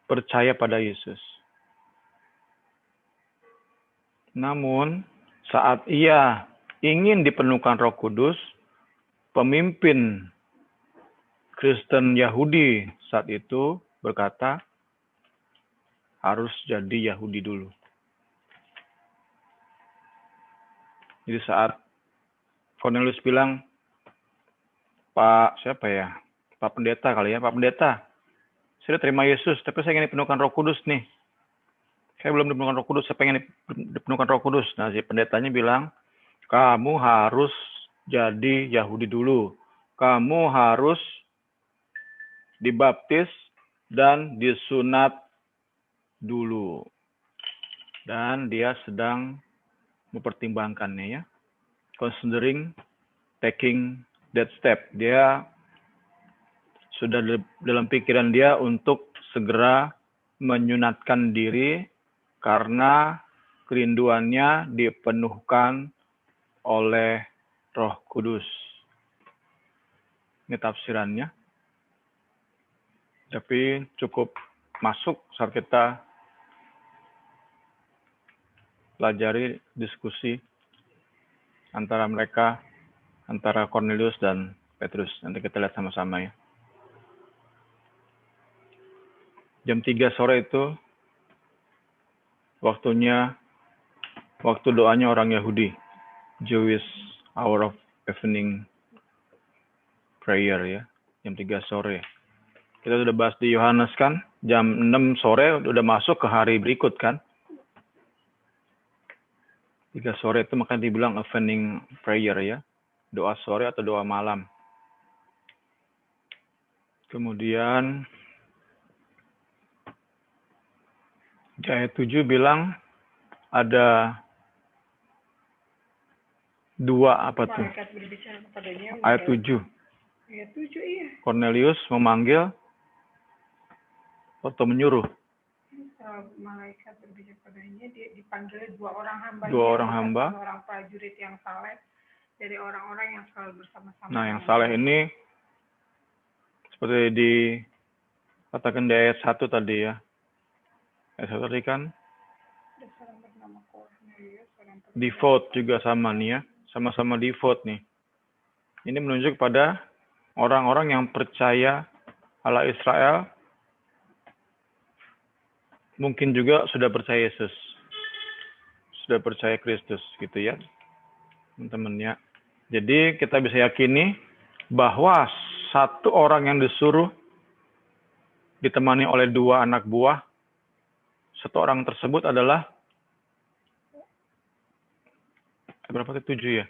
percaya pada Yesus. Namun, saat ia ingin dipenuhkan Roh Kudus, pemimpin Kristen Yahudi saat itu berkata, harus jadi Yahudi dulu. Jadi saat Cornelius bilang, Pak Pendeta kali ya, Pak Pendeta, saya terima Yesus, tapi saya ingin dipenuhkan Roh Kudus nih. Saya belum dipenuhkan Roh Kudus, saya pengen dipenuhkan Roh Kudus. Nah, si pendetanya bilang, kamu harus jadi Yahudi dulu. Kamu harus dibaptis dan disunat dulu. Dan dia sedang mempertimbangkannya ya. Considering taking that step. Dia sudah dalam pikiran dia untuk segera menyunatkan diri karena kerinduannya dipenuhkan oleh Roh Kudus. Ini tafsirannya. Tapi cukup masuk saat kita pelajari diskusi antara mereka, antara Cornelius dan Petrus. Nanti kita lihat sama-sama ya. Jam 3 sore itu waktu doanya orang Yahudi, Jewish hour of evening prayer ya, jam 3 sore. Kita sudah bahas di Yohanes kan, jam 6 sore udah masuk ke hari berikut kan. 3 sore itu makanya dibilang evening prayer ya, doa sore atau doa malam. Kemudian ayat 7 bilang ada dua apa tuh? Ayat 7. Ayat 7 iya. Cornelius memanggil atau menyuruh. Malaikat berbicara padanya, dia dipanggil dua orang hamba. Dua orang hamba. Orang prajurit yang saleh dari orang-orang yang selalu bersama-sama. Nah, yang saleh ini seperti dikatakan di ayat 1 tadi ya. Ayat 1 tadi kan devote juga sama nih ya. Sama-sama devote nih. Ini menunjuk pada orang-orang yang percaya Allah Israel, mungkin juga sudah percaya Yesus, sudah percaya Kristus gitu ya, teman-teman ya. Jadi kita bisa yakini bahwa satu orang yang disuruh ditemani oleh dua anak buah, satu orang tersebut adalah berapa itu 7 ya?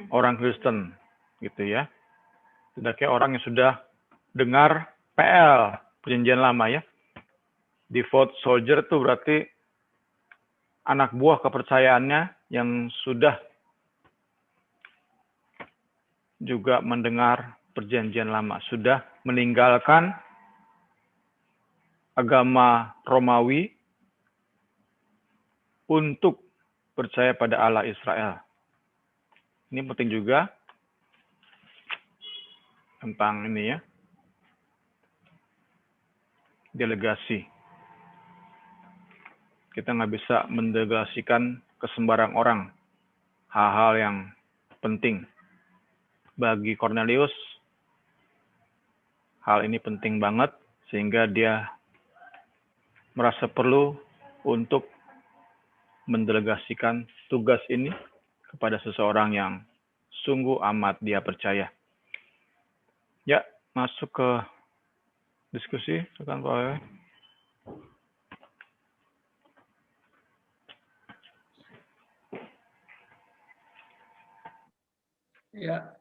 Orang Kristen gitu ya. Tidak kayak orang yang sudah dengar PL, perjanjian lama ya. Devout soldier itu berarti anak buah kepercayaannya yang sudah juga mendengar perjanjian lama, sudah meninggalkan agama Romawi untuk percaya pada Allah Israel. Ini penting juga tentang ini ya, delegasi. Kita nggak bisa mendelegasikan ke sembarang orang hal-hal yang penting. Bagi Cornelius, hal ini penting banget sehingga dia merasa perlu untuk mendelegasikan tugas ini kepada seseorang yang sungguh amat dia percaya. Ya, masuk ke diskusi, rekan Pak Wewe. Ya,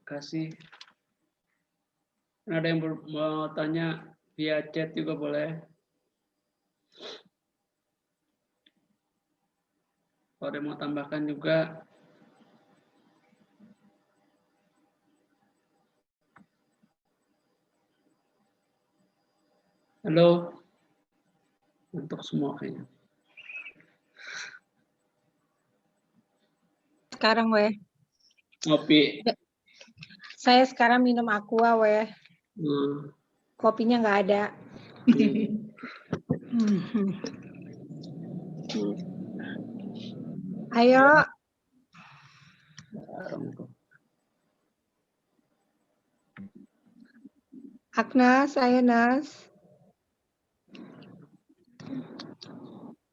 kasih. Ada yang mau tanya via chat juga boleh. Kalau ada yang mau tambahkan juga. Halo. Untuk semua kayaknya. Sekarang weh. Ngopi. Saya sekarang minum aqua weh. Kopinya nggak ada. Ayo. Agnes, ayo Nas.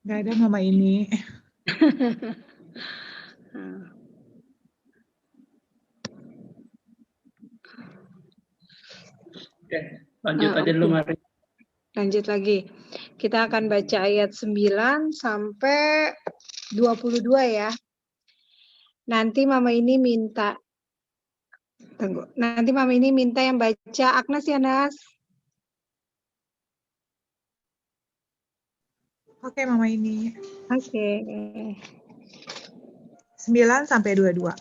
Nggak ada mama ini. Oke, lanjut aja dulu Mari. Lanjut lagi. Kita akan baca ayat 9 sampai 22 ya. Nanti mama ini minta. Tunggu. Nanti mama ini minta yang baca Agnes ya Nas. Oke, mama ini. Oke. 9 sampai 22.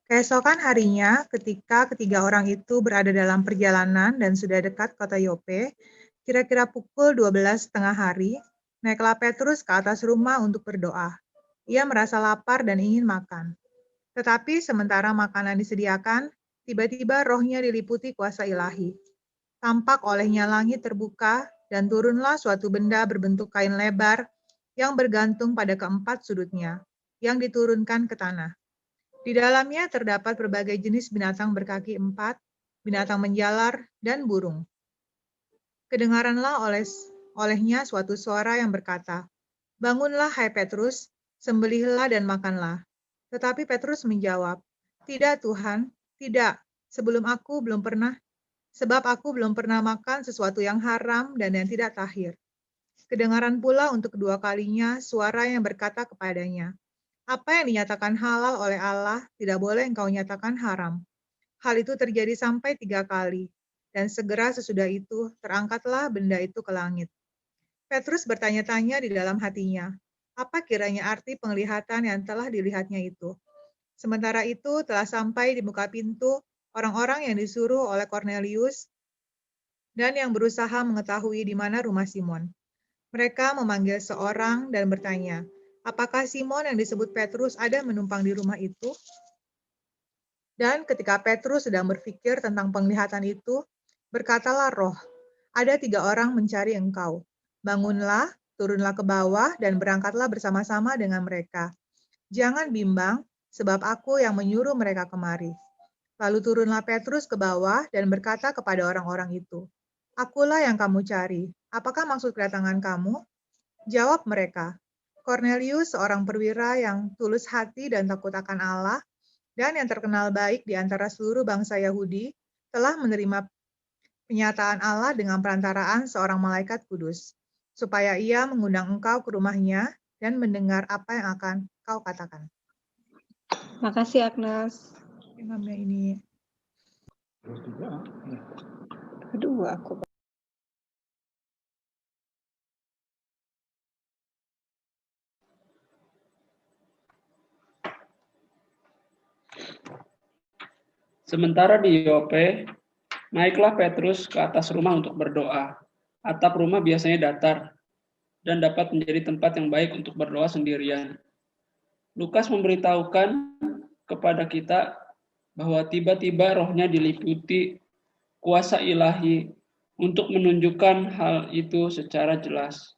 Keesokan harinya, ketika ketiga orang itu berada dalam perjalanan dan sudah dekat kota Yope, kira-kira pukul 12 tengah hari, naiklah Petrus ke atas rumah untuk berdoa. Ia merasa lapar dan ingin makan. Tetapi sementara makanan disediakan, tiba-tiba rohnya diliputi kuasa ilahi. Tampak olehnya langit terbuka, dan turunlah suatu benda berbentuk kain lebar yang bergantung pada keempat sudutnya, yang diturunkan ke tanah. Di dalamnya terdapat berbagai jenis binatang berkaki empat, binatang menjalar, dan burung. Kedengaranlah olehnya suatu suara yang berkata, "Bangunlah, hai Petrus, sembelihlah dan makanlah." Tetapi Petrus menjawab, "Tidak, Tuhan, tidak, sebab aku belum pernah makan sesuatu yang haram dan yang tidak tahir." Kedengaran pula untuk kedua kalinya suara yang berkata kepadanya, "Apa yang dinyatakan halal oleh Allah, tidak boleh engkau nyatakan haram." Hal itu terjadi sampai 3 kali, dan segera sesudah itu terangkatlah benda itu ke langit. Petrus bertanya-tanya di dalam hatinya, apa kiranya arti penglihatan yang telah dilihatnya itu? Sementara itu telah sampai di muka pintu orang-orang yang disuruh oleh Cornelius dan yang berusaha mengetahui di mana rumah Simon. Mereka memanggil seorang dan bertanya, apakah Simon yang disebut Petrus ada menumpang di rumah itu? Dan ketika Petrus sedang berpikir tentang penglihatan itu, berkatalah roh, ada 3 orang mencari engkau. Bangunlah, turunlah ke bawah, dan berangkatlah bersama-sama dengan mereka. Jangan bimbang, sebab aku yang menyuruh mereka kemari. Lalu turunlah Petrus ke bawah dan berkata kepada orang-orang itu, "Akulah yang kamu cari. Apakah maksud kedatangan kamu?" Jawab mereka, "Cornelius, seorang perwira yang tulus hati dan takut akan Allah, dan yang terkenal baik di antara seluruh bangsa Yahudi, telah menerima penyataan Allah dengan perantaraan seorang malaikat kudus, supaya ia mengundang engkau ke rumahnya dan mendengar apa yang akan kau katakan." Makasih Agnes. Imamnya ini. Kedua aku. Sementara di Yope, naiklah Petrus ke atas rumah untuk berdoa. Atap rumah biasanya datar dan dapat menjadi tempat yang baik untuk berdoa sendirian. Lukas memberitahukan kepada kita bahwa tiba-tiba rohnya diliputi kuasa ilahi untuk menunjukkan hal itu secara jelas.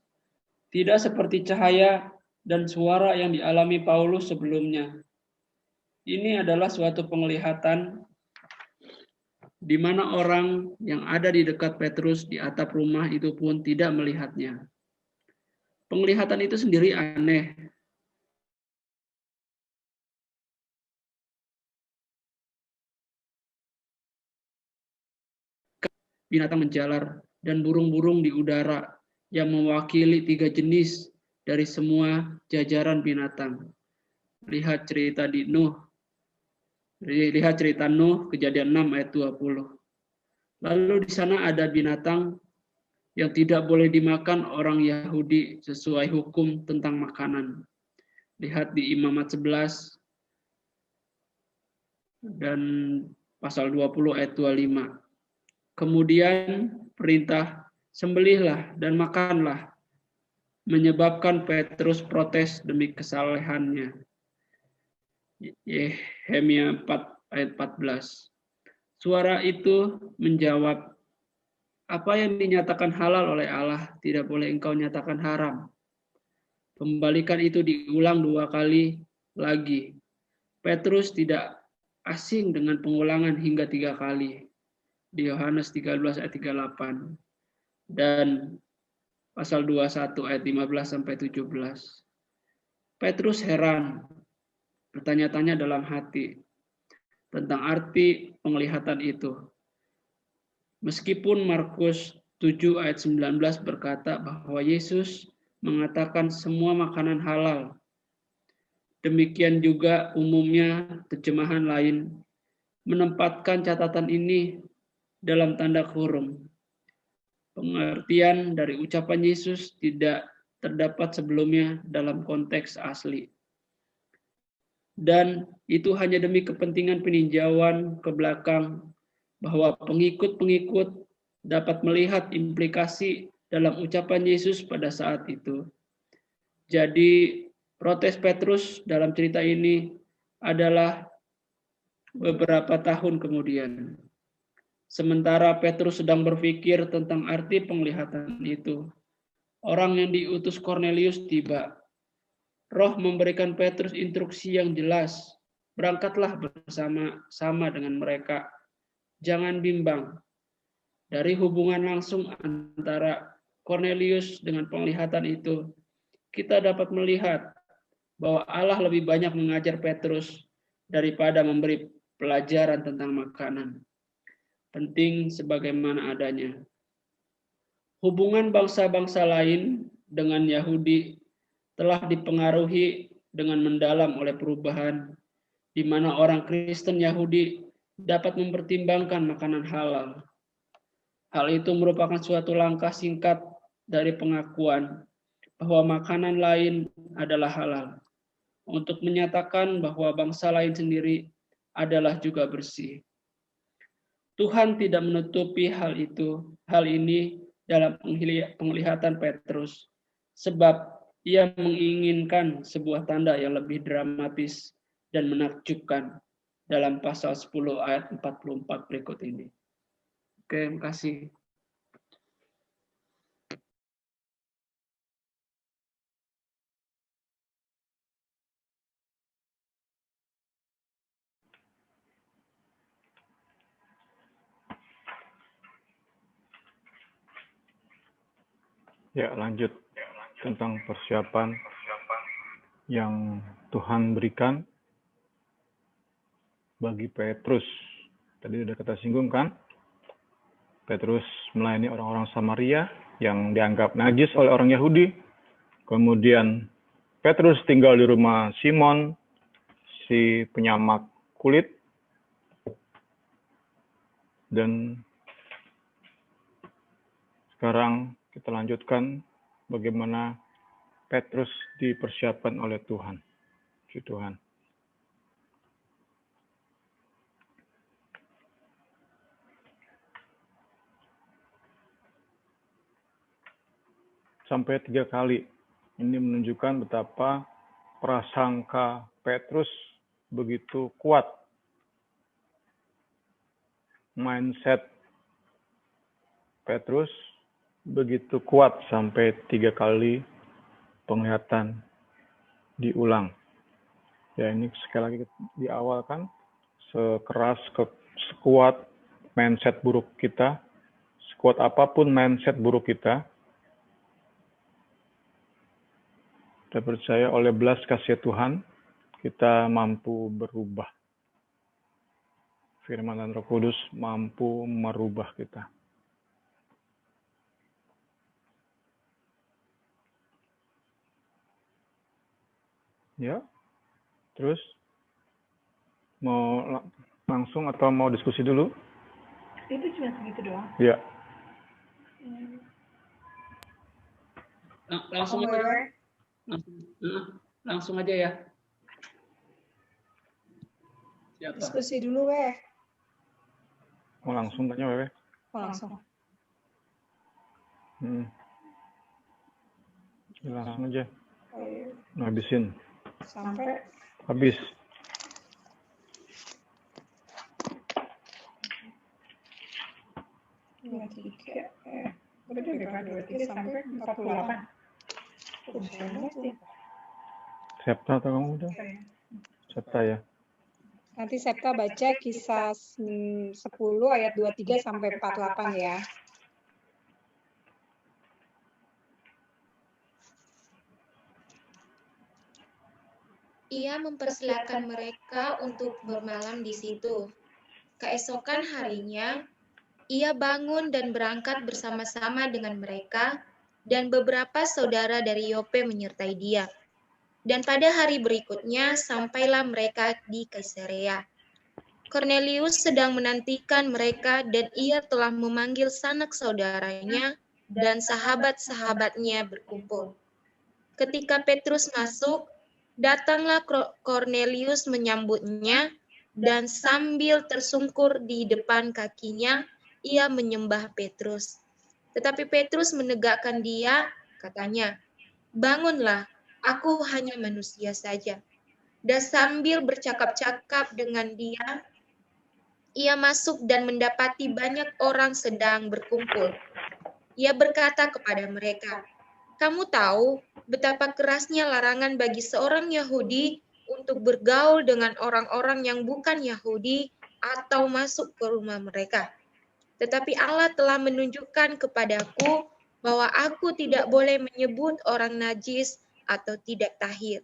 Tidak seperti cahaya dan suara yang dialami Paulus sebelumnya. Ini adalah suatu penglihatan di mana orang yang ada di dekat Petrus di atap rumah itu pun tidak melihatnya. Penglihatan itu sendiri aneh. Binatang menjalar dan burung-burung di udara yang mewakili 3 jenis dari semua jajaran binatang. Lihat cerita Nuh, Kejadian 6 ayat 20. Lalu di sana ada binatang yang tidak boleh dimakan orang Yahudi sesuai hukum tentang makanan. Lihat di Imamat 11 dan pasal 20 ayat 25. Kemudian perintah sembelihlah dan makanlah menyebabkan Petrus protes demi kesalehannya. Yehemia 4 ayat 14. Suara itu menjawab, apa yang dinyatakan halal oleh Allah tidak boleh engkau nyatakan haram. Pembalikan itu diulang 2 kali lagi. Petrus tidak asing dengan pengulangan hingga 3 kali. Di Yohanes 13 ayat 38 dan pasal 21 ayat 15 sampai 17. Petrus heran, bertanya-tanya dalam hati tentang arti penglihatan itu. Meskipun Markus 7 ayat 19 berkata bahwa Yesus mengatakan semua makanan halal. Demikian juga umumnya terjemahan lain menempatkan catatan ini dalam tanda kurung. Pengertian dari ucapan Yesus tidak terdapat sebelumnya dalam konteks asli. Dan itu hanya demi kepentingan peninjauan ke belakang bahwa pengikut-pengikut dapat melihat implikasi dalam ucapan Yesus pada saat itu. Jadi protes Petrus dalam cerita ini adalah beberapa tahun kemudian. Sementara Petrus sedang berpikir tentang arti penglihatan itu, orang yang diutus Kornelius tiba. Roh memberikan Petrus instruksi yang jelas. Berangkatlah bersama-sama dengan mereka. Jangan bimbang. Dari hubungan langsung antara Kornelius dengan penglihatan itu, kita dapat melihat bahwa Allah lebih banyak mengajar Petrus daripada memberi pelajaran tentang makanan. Penting sebagaimana adanya. Hubungan bangsa-bangsa lain dengan Yahudi telah dipengaruhi dengan mendalam oleh perubahan, di mana orang Kristen Yahudi dapat mempertimbangkan makanan halal. Hal itu merupakan suatu langkah singkat dari pengakuan bahwa makanan lain adalah halal, untuk menyatakan bahwa bangsa lain sendiri adalah juga bersih. Tuhan tidak menutupi hal ini dalam penglihatan Petrus, sebab ia menginginkan sebuah tanda yang lebih dramatis dan menakjubkan dalam pasal 10 ayat 44 berikut ini. Oke, terima kasih. Ya, lanjut tentang persiapan yang Tuhan berikan bagi Petrus. Tadi sudah kita singgung kan? Petrus melayani orang-orang Samaria yang dianggap najis oleh orang Yahudi. Kemudian Petrus tinggal di rumah Simon, si penyamak kulit. Dan sekarang kita lanjutkan bagaimana Petrus dipersiapkan oleh Tuhan. Tuhan. sampai 3 kali. Ini menunjukkan betapa prasangka Petrus begitu kuat. Mindset Petrus begitu kuat sampai 3 kali penglihatan diulang. Ya, ini sekali lagi di awal kan, sekuat mindset buruk kita, sekuat apapun mindset buruk kita percaya oleh belas kasih Tuhan, kita mampu berubah. Firman dan Roh Kudus mampu merubah kita. Ya, terus mau langsung atau mau diskusi dulu? Itu cuma segitu doang. Ya. Langsung aja ya. Siapa? Diskusi dulu, Weh. Mau langsung tanya, Wewe? Langsung. Langsung aja. Habisin. Sampai Habis. udah 23 sampai 48. Septa atau kamu udah? Septa ya. Nanti Septa baca Kisah 10 ayat 23 sampai 48 ya. Ia mempersilakan mereka untuk bermalam di situ. Keesokan harinya, ia bangun dan berangkat bersama-sama dengan mereka, dan beberapa saudara dari Yope menyertai dia. Dan pada hari berikutnya, sampailah mereka di Kaisarea. Kornelius sedang menantikan mereka, dan ia telah memanggil sanak saudaranya dan sahabat-sahabatnya berkumpul. Ketika Petrus masuk, datanglah Kornelius menyambutnya, dan sambil tersungkur di depan kakinya, ia menyembah Petrus. Tetapi Petrus menegakkan dia, katanya, "Bangunlah, aku hanya manusia saja." Dan sambil bercakap-cakap dengan dia, ia masuk dan mendapati banyak orang sedang berkumpul. Ia berkata kepada mereka, "Kamu tahu betapa kerasnya larangan bagi seorang Yahudi untuk bergaul dengan orang-orang yang bukan Yahudi atau masuk ke rumah mereka. Tetapi Allah telah menunjukkan kepadaku bahwa aku tidak boleh menyebut orang najis atau tidak tahir.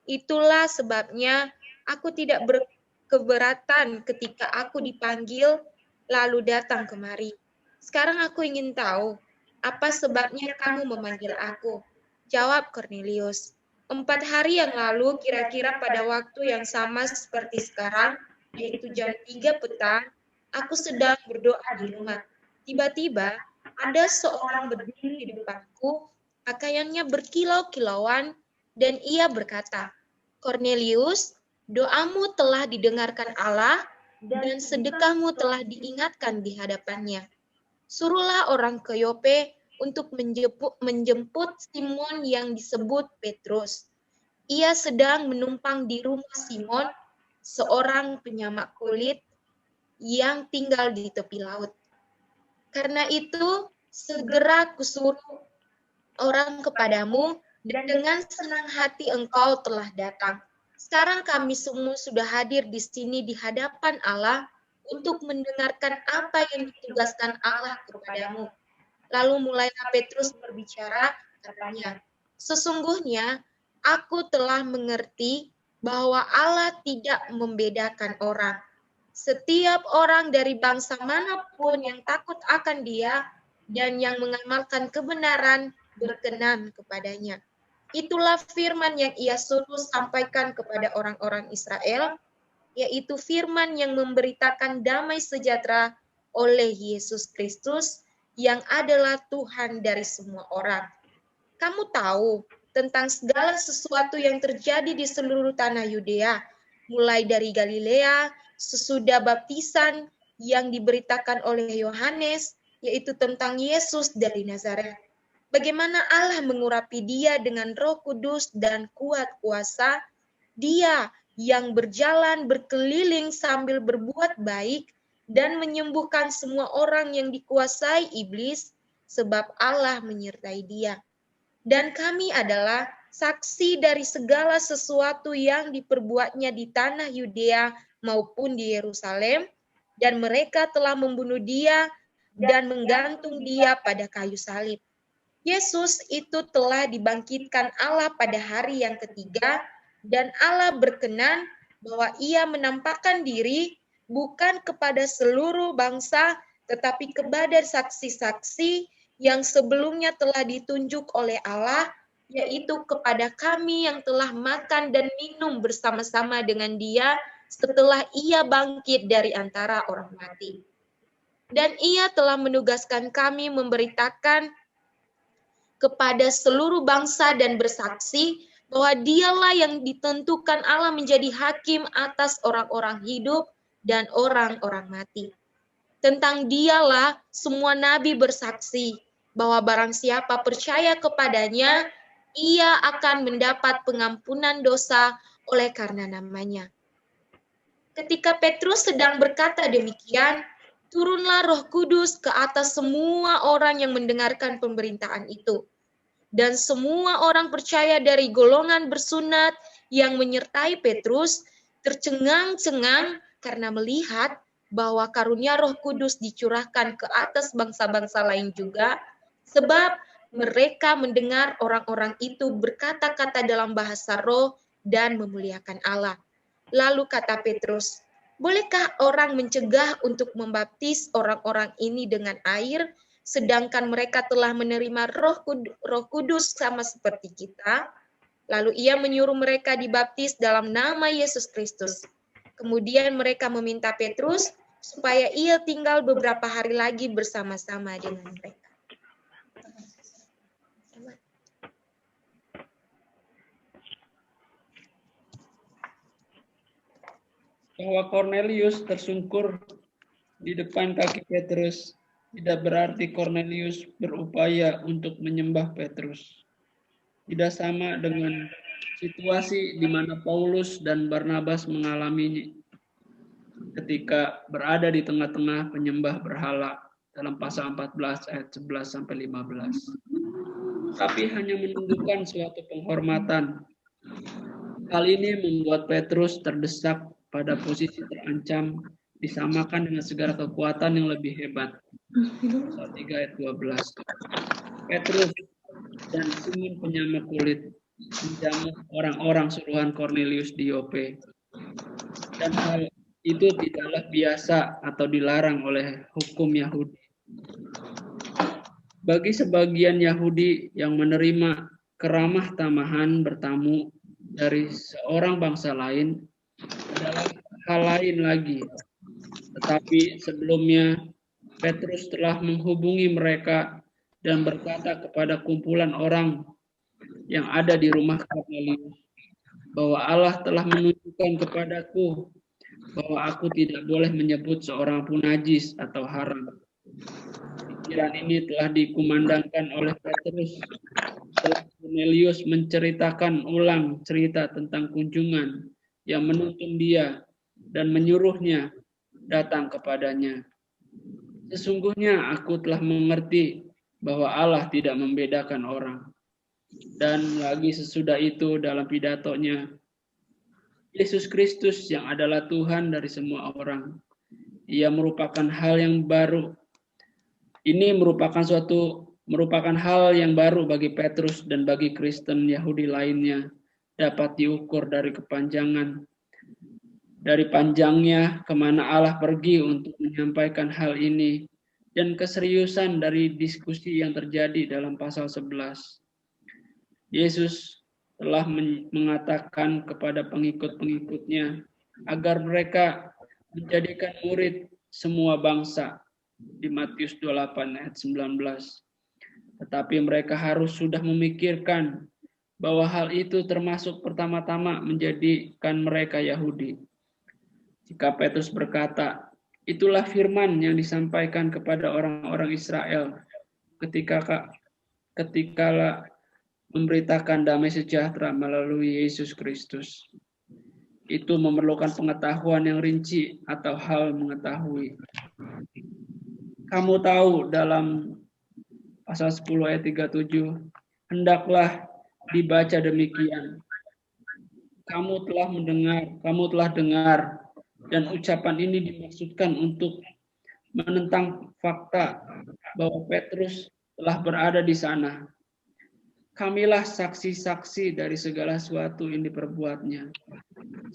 Itulah sebabnya aku tidak berkeberatan ketika aku dipanggil lalu datang kemari. Sekarang aku ingin tahu, apa sebabnya kamu memanggil aku?" Jawab Kornelius, 4 hari yang lalu, kira-kira pada waktu yang sama seperti sekarang, yaitu jam 3 petang, aku sedang berdoa di rumah. Tiba-tiba, ada seorang berdiri di depanku, pakaiannya berkilau-kilauan, dan ia berkata, "Kornelius, doamu telah didengarkan Allah, dan sedekahmu telah diingatkan di hadapannya. Suruhlah orang ke Yope untuk menjemput Simon yang disebut Petrus. Ia sedang menumpang di rumah Simon, seorang penyamak kulit yang tinggal di tepi laut. Karena itu, segera kusuruh orang kepadamu, dan dengan senang hati engkau telah datang. Sekarang kami semua sudah hadir di sini di hadapan Allah untuk mendengarkan apa yang ditugaskan Allah kepadamu." Lalu mulailah Petrus berbicara, katanya, "Sesungguhnya aku telah mengerti bahwa Allah tidak membedakan orang. Setiap orang dari bangsa manapun yang takut akan Dia dan yang mengamalkan kebenaran berkenan kepadanya. Itulah firman yang ia suruh sampaikan kepada orang-orang Israel, yaitu firman yang memberitakan damai sejahtera oleh Yesus Kristus, yang adalah Tuhan dari semua orang. Kamu tahu tentang segala sesuatu yang terjadi di seluruh tanah Yudea, mulai dari Galilea, sesudah baptisan yang diberitakan oleh Yohanes, yaitu tentang Yesus dari Nazaret. bagaimana Allah mengurapi dia dengan Roh Kudus dan kuat kuasa, dia yang berjalan berkeliling sambil berbuat baik dan menyembuhkan semua orang yang dikuasai iblis, sebab Allah menyertai dia. Dan kami adalah saksi dari segala sesuatu yang diperbuatnya di tanah Yudea maupun di Yerusalem, dan mereka telah membunuh dia dan menggantung dia pada kayu salib. Yesus itu telah dibangkitkan Allah pada hari yang ketiga, dan Allah berkenan bahwa ia menampakkan diri bukan kepada seluruh bangsa, tetapi kepada saksi-saksi yang sebelumnya telah ditunjuk oleh Allah, yaitu kepada kami yang telah makan dan minum bersama-sama dengan dia setelah ia bangkit dari antara orang mati. Dan ia telah menugaskan kami memberitakan kepada seluruh bangsa dan bersaksi bahwa dialah yang ditentukan Allah menjadi hakim atas orang-orang hidup dan orang-orang mati. Tentang dialah semua nabi bersaksi bahwa barang siapa percaya kepadanya, ia akan mendapat pengampunan dosa oleh karena namanya. Ketika Petrus sedang berkata demikian, turunlah Roh Kudus ke atas semua orang yang mendengarkan pemberitaan itu. Dan semua orang percaya dari golongan bersunat yang menyertai Petrus tercengang-cengang karena melihat bahwa karunia Roh Kudus dicurahkan ke atas bangsa-bangsa lain juga, sebab mereka mendengar orang-orang itu berkata-kata dalam bahasa roh dan memuliakan Allah. Lalu kata Petrus, bolehkah orang mencegah untuk membaptis orang-orang ini dengan air, sedangkan mereka telah menerima Roh Kudus sama seperti kita? Lalu ia menyuruh mereka dibaptis dalam nama Yesus Kristus. Kemudian mereka meminta Petrus supaya ia tinggal beberapa hari lagi bersama-sama dengan mereka. Bahwa Cornelius tersungkur di depan kaki Petrus tidak berarti Cornelius berupaya untuk menyembah Petrus. Tidak sama dengan situasi di mana Paulus dan Barnabas mengalaminya ketika berada di tengah-tengah penyembah berhala dalam pasal 14 ayat 11 sampai 15. Tapi hanya menunjukkan suatu penghormatan. Hal ini membuat Petrus terdesak pada posisi terancam, disamakan dengan segala kekuatan yang lebih hebat. Pasal 3 ayat 12. Petrus dan Simon penyama kulit menjamu orang-orang suruhan Cornelius di Yope. Dan hal itu tidaklah biasa atau dilarang oleh hukum Yahudi. Bagi sebagian Yahudi yang menerima keramah tamahan bertamu dari seorang bangsa lain adalah hal lain lagi. Tetapi sebelumnya Petrus telah menghubungi mereka dan berkata kepada kumpulan orang yang ada di rumah Cornelius bahwa Allah telah menunjukkan kepadaku bahwa aku tidak boleh menyebut seorang pun najis atau haram. Pikiran ini telah dikumandangkan oleh Petrus setelah Cornelius menceritakan ulang cerita tentang kunjungan yang menuntun dia dan menyuruhnya datang kepadanya. Sesungguhnya aku telah mengerti bahwa Allah tidak membedakan orang. Dan lagi sesudah itu dalam pidatonya, Yesus Kristus yang adalah Tuhan dari semua orang. Ia merupakan hal yang baru. Ini merupakan hal yang baru bagi Petrus dan bagi Kristen Yahudi lainnya, dapat diukur dari panjangnya kemana Allah pergi untuk menyampaikan hal ini, dan keseriusan dari diskusi yang terjadi dalam pasal 11. Yesus telah mengatakan kepada pengikut-pengikutnya agar mereka menjadikan murid semua bangsa di Matius 28 ayat 19. Tetapi mereka harus sudah memikirkan bahwa hal itu termasuk pertama-tama menjadikan mereka Yahudi. Jika Petrus berkata, itulah firman yang disampaikan kepada orang-orang Israel ketika memberitakan damai sejahtera melalui Yesus Kristus. Itu memerlukan pengetahuan yang rinci atau hal mengetahui. Kamu tahu dalam pasal 10 ayat 37, hendaklah dibaca demikian. Kamu telah dengar, dan ucapan ini dimaksudkan untuk menentang fakta bahwa Petrus telah berada di sana. Kamilah saksi-saksi dari segala sesuatu yang diperbuatnya.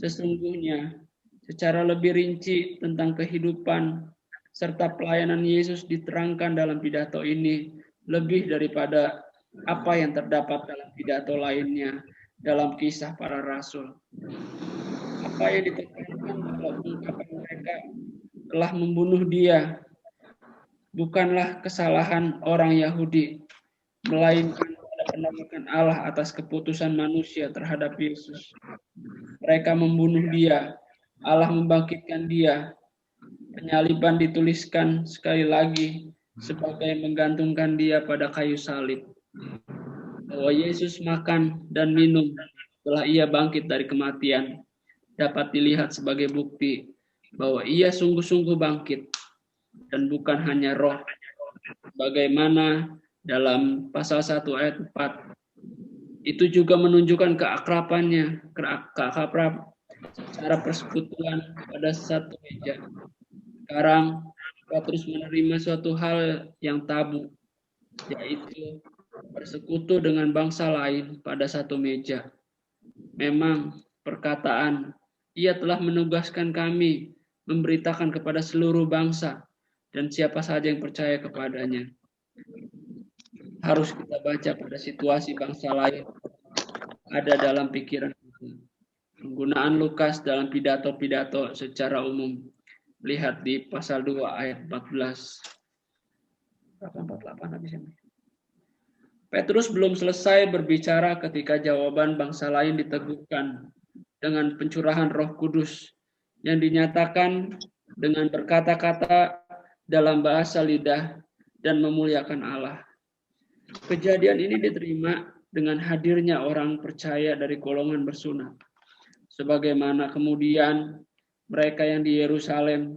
Sesungguhnya, secara lebih rinci tentang kehidupan serta pelayanan Yesus diterangkan dalam pidato ini lebih daripada apa yang terdapat dalam pidato lainnya dalam Kisah Para Rasul. Apa yang ditekankan dalam ungkapan mereka telah membunuh dia bukanlah kesalahan orang Yahudi, melainkan penolakan Allah atas keputusan manusia terhadap Yesus. Mereka membunuh dia, Allah membangkitkan dia. Penyaliban dituliskan sekali lagi sebagai menggantungkan dia pada kayu salib. Bahwa Yesus makan dan minum setelah ia bangkit dari kematian dapat dilihat sebagai bukti bahwa ia sungguh-sungguh bangkit dan bukan hanya roh. Bagaimana dalam pasal 1 ayat 4 itu juga menunjukkan keakrabannya, secara persekutuan pada satu meja. Sekarang Petrus menerima suatu hal yang tabu, yaitu bersekutu dengan bangsa lain pada satu meja. Memang perkataan, ia telah menugaskan kami memberitakan kepada seluruh bangsa dan siapa saja yang percaya kepadanya. Harus kita baca pada situasi bangsa lain ada dalam pikiran kita. Penggunaan Lukas dalam pidato-pidato secara umum. Lihat di pasal 2 ayat 14. 48 habis ini. Petrus belum selesai berbicara ketika jawaban bangsa lain diteguhkan dengan pencurahan Roh Kudus yang dinyatakan dengan berkata-kata dalam bahasa lidah dan memuliakan Allah. Kejadian ini diterima dengan hadirnya orang percaya dari golongan bersunat. Sebagaimana kemudian mereka yang di Yerusalem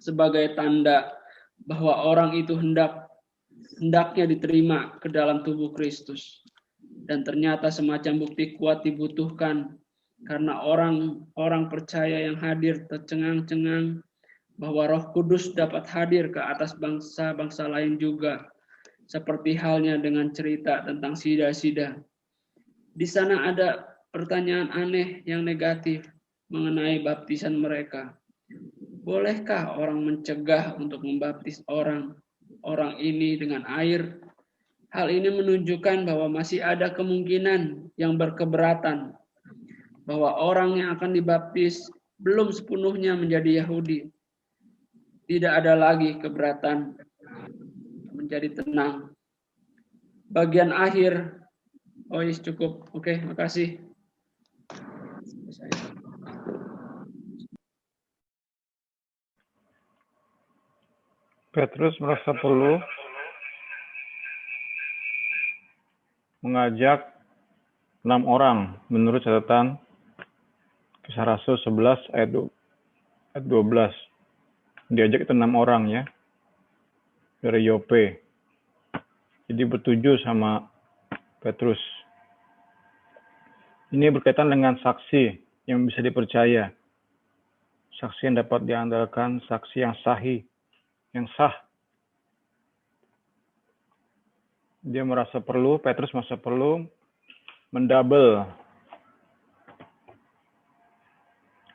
sebagai tanda bahwa orang itu hendaknya diterima ke dalam tubuh Kristus. Dan ternyata semacam bukti kuat dibutuhkan karena orang-orang percaya yang hadir tercengang-cengang bahwa Roh Kudus dapat hadir ke atas bangsa-bangsa lain juga. Seperti halnya dengan cerita tentang sida-sida. Di sana ada pertanyaan aneh yang negatif mengenai baptisan mereka. Bolehkah orang mencegah untuk membaptis orang ini dengan air? Hal ini menunjukkan bahwa masih ada kemungkinan yang berkeberatan bahwa orang yang akan dibaptis belum sepenuhnya menjadi Yahudi. Tidak ada lagi keberatan, menjadi tenang. Bagian akhir, cukup. Oke, makasih. Petrus merasa perlu mengajak 6 orang menurut catatan Kisah Rasul 11 ayat 12. Diajak itu 6 orang ya, dari Yope. Jadi bertuju sama Petrus. Ini berkaitan dengan saksi yang bisa dipercaya. Saksi yang dapat diandalkan, saksi yang sahih, yang sah. Petrus merasa perlu mendouble.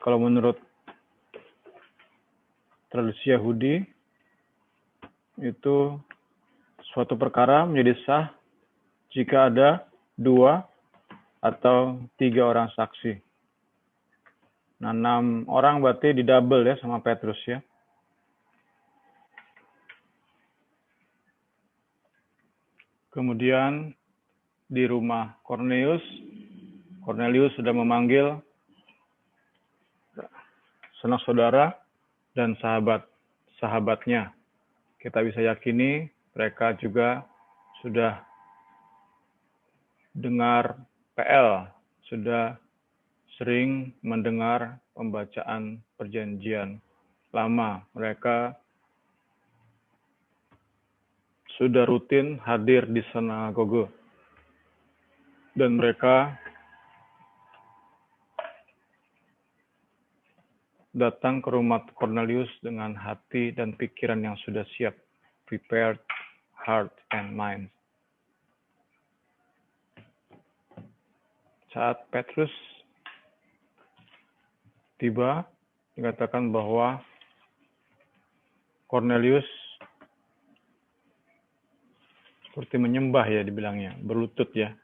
Kalau menurut tradisi Yahudi, itu suatu perkara menjadi sah jika ada 2 atau 3 orang saksi. Nah, 6 orang berarti didouble ya sama Petrus ya. Kemudian di rumah Cornelius sudah memanggil sanak saudara dan sahabatnya. Kita bisa yakini mereka juga sudah pendengar PL sudah sering mendengar pembacaan perjanjian lama. Mereka sudah rutin hadir di sinagoge. Dan mereka datang ke rumah Cornelius dengan hati dan pikiran yang sudah siap, prepared heart and mind. Saat Petrus tiba, dikatakan bahwa Cornelius seperti menyembah ya dibilangnya, berlutut ya.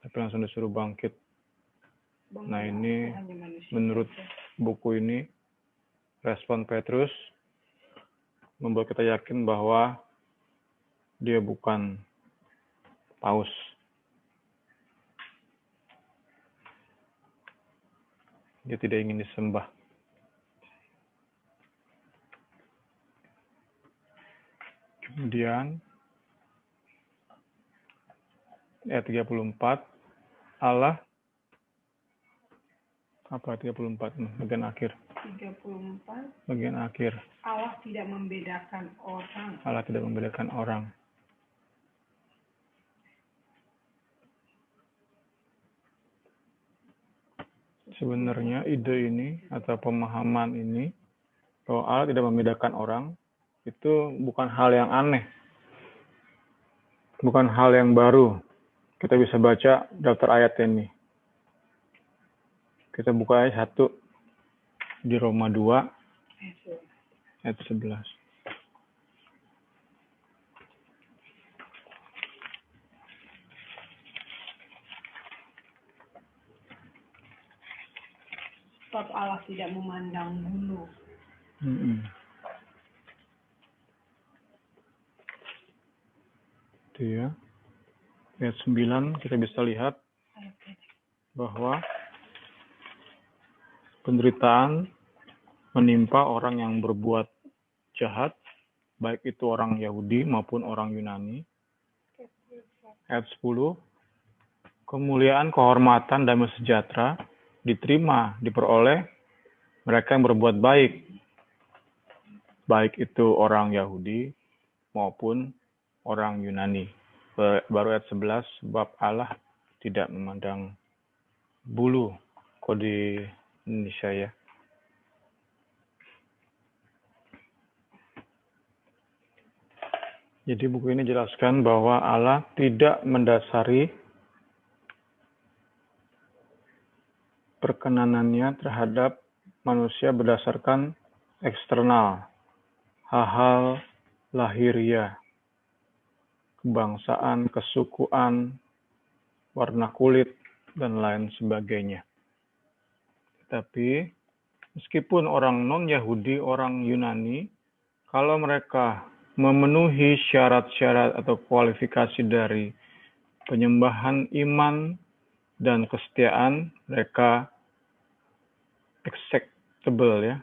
Tapi langsung disuruh bangkit. Nah ini menurut buku ini, respon Petrus membuat kita yakin bahwa dia bukan paus. Dia tidak ingin disembah. Kemudian ayat 34, Allah apa 34 bagian akhir? 34. Bagian akhir. Allah tidak membedakan orang. Allah tidak membedakan orang. Sebenarnya ide ini atau pemahaman ini bahwa Allah tidak membedakan orang itu bukan hal yang aneh. Bukan hal yang baru. Kita bisa baca daftar ayat ini. Kita buka ayat 1 di Roma 2 ayat 11. Sebab Allah tidak memandang bulu. Itu ya. Ayat 9 kita bisa lihat bahwa penderitaan menimpa orang yang berbuat jahat, baik itu orang Yahudi maupun orang Yunani. Ayat 10, kemuliaan, kehormatan, damai sejahtera diperoleh mereka yang berbuat baik, baik itu orang Yahudi maupun orang Yunani. Baru ayat 11, sebab Allah tidak memandang bulu, kok di Indonesia ya. Jadi buku ini jelaskan bahwa Allah tidak mendasari perkenanannya terhadap manusia berdasarkan eksternal, hal-hal lahiriah, kebangsaan, kesukuan, warna kulit, dan lain sebagainya. Tapi meskipun orang non-Yahudi, orang Yunani, kalau mereka memenuhi syarat-syarat atau kualifikasi dari penyembahan iman dan kesetiaan, mereka acceptable ya,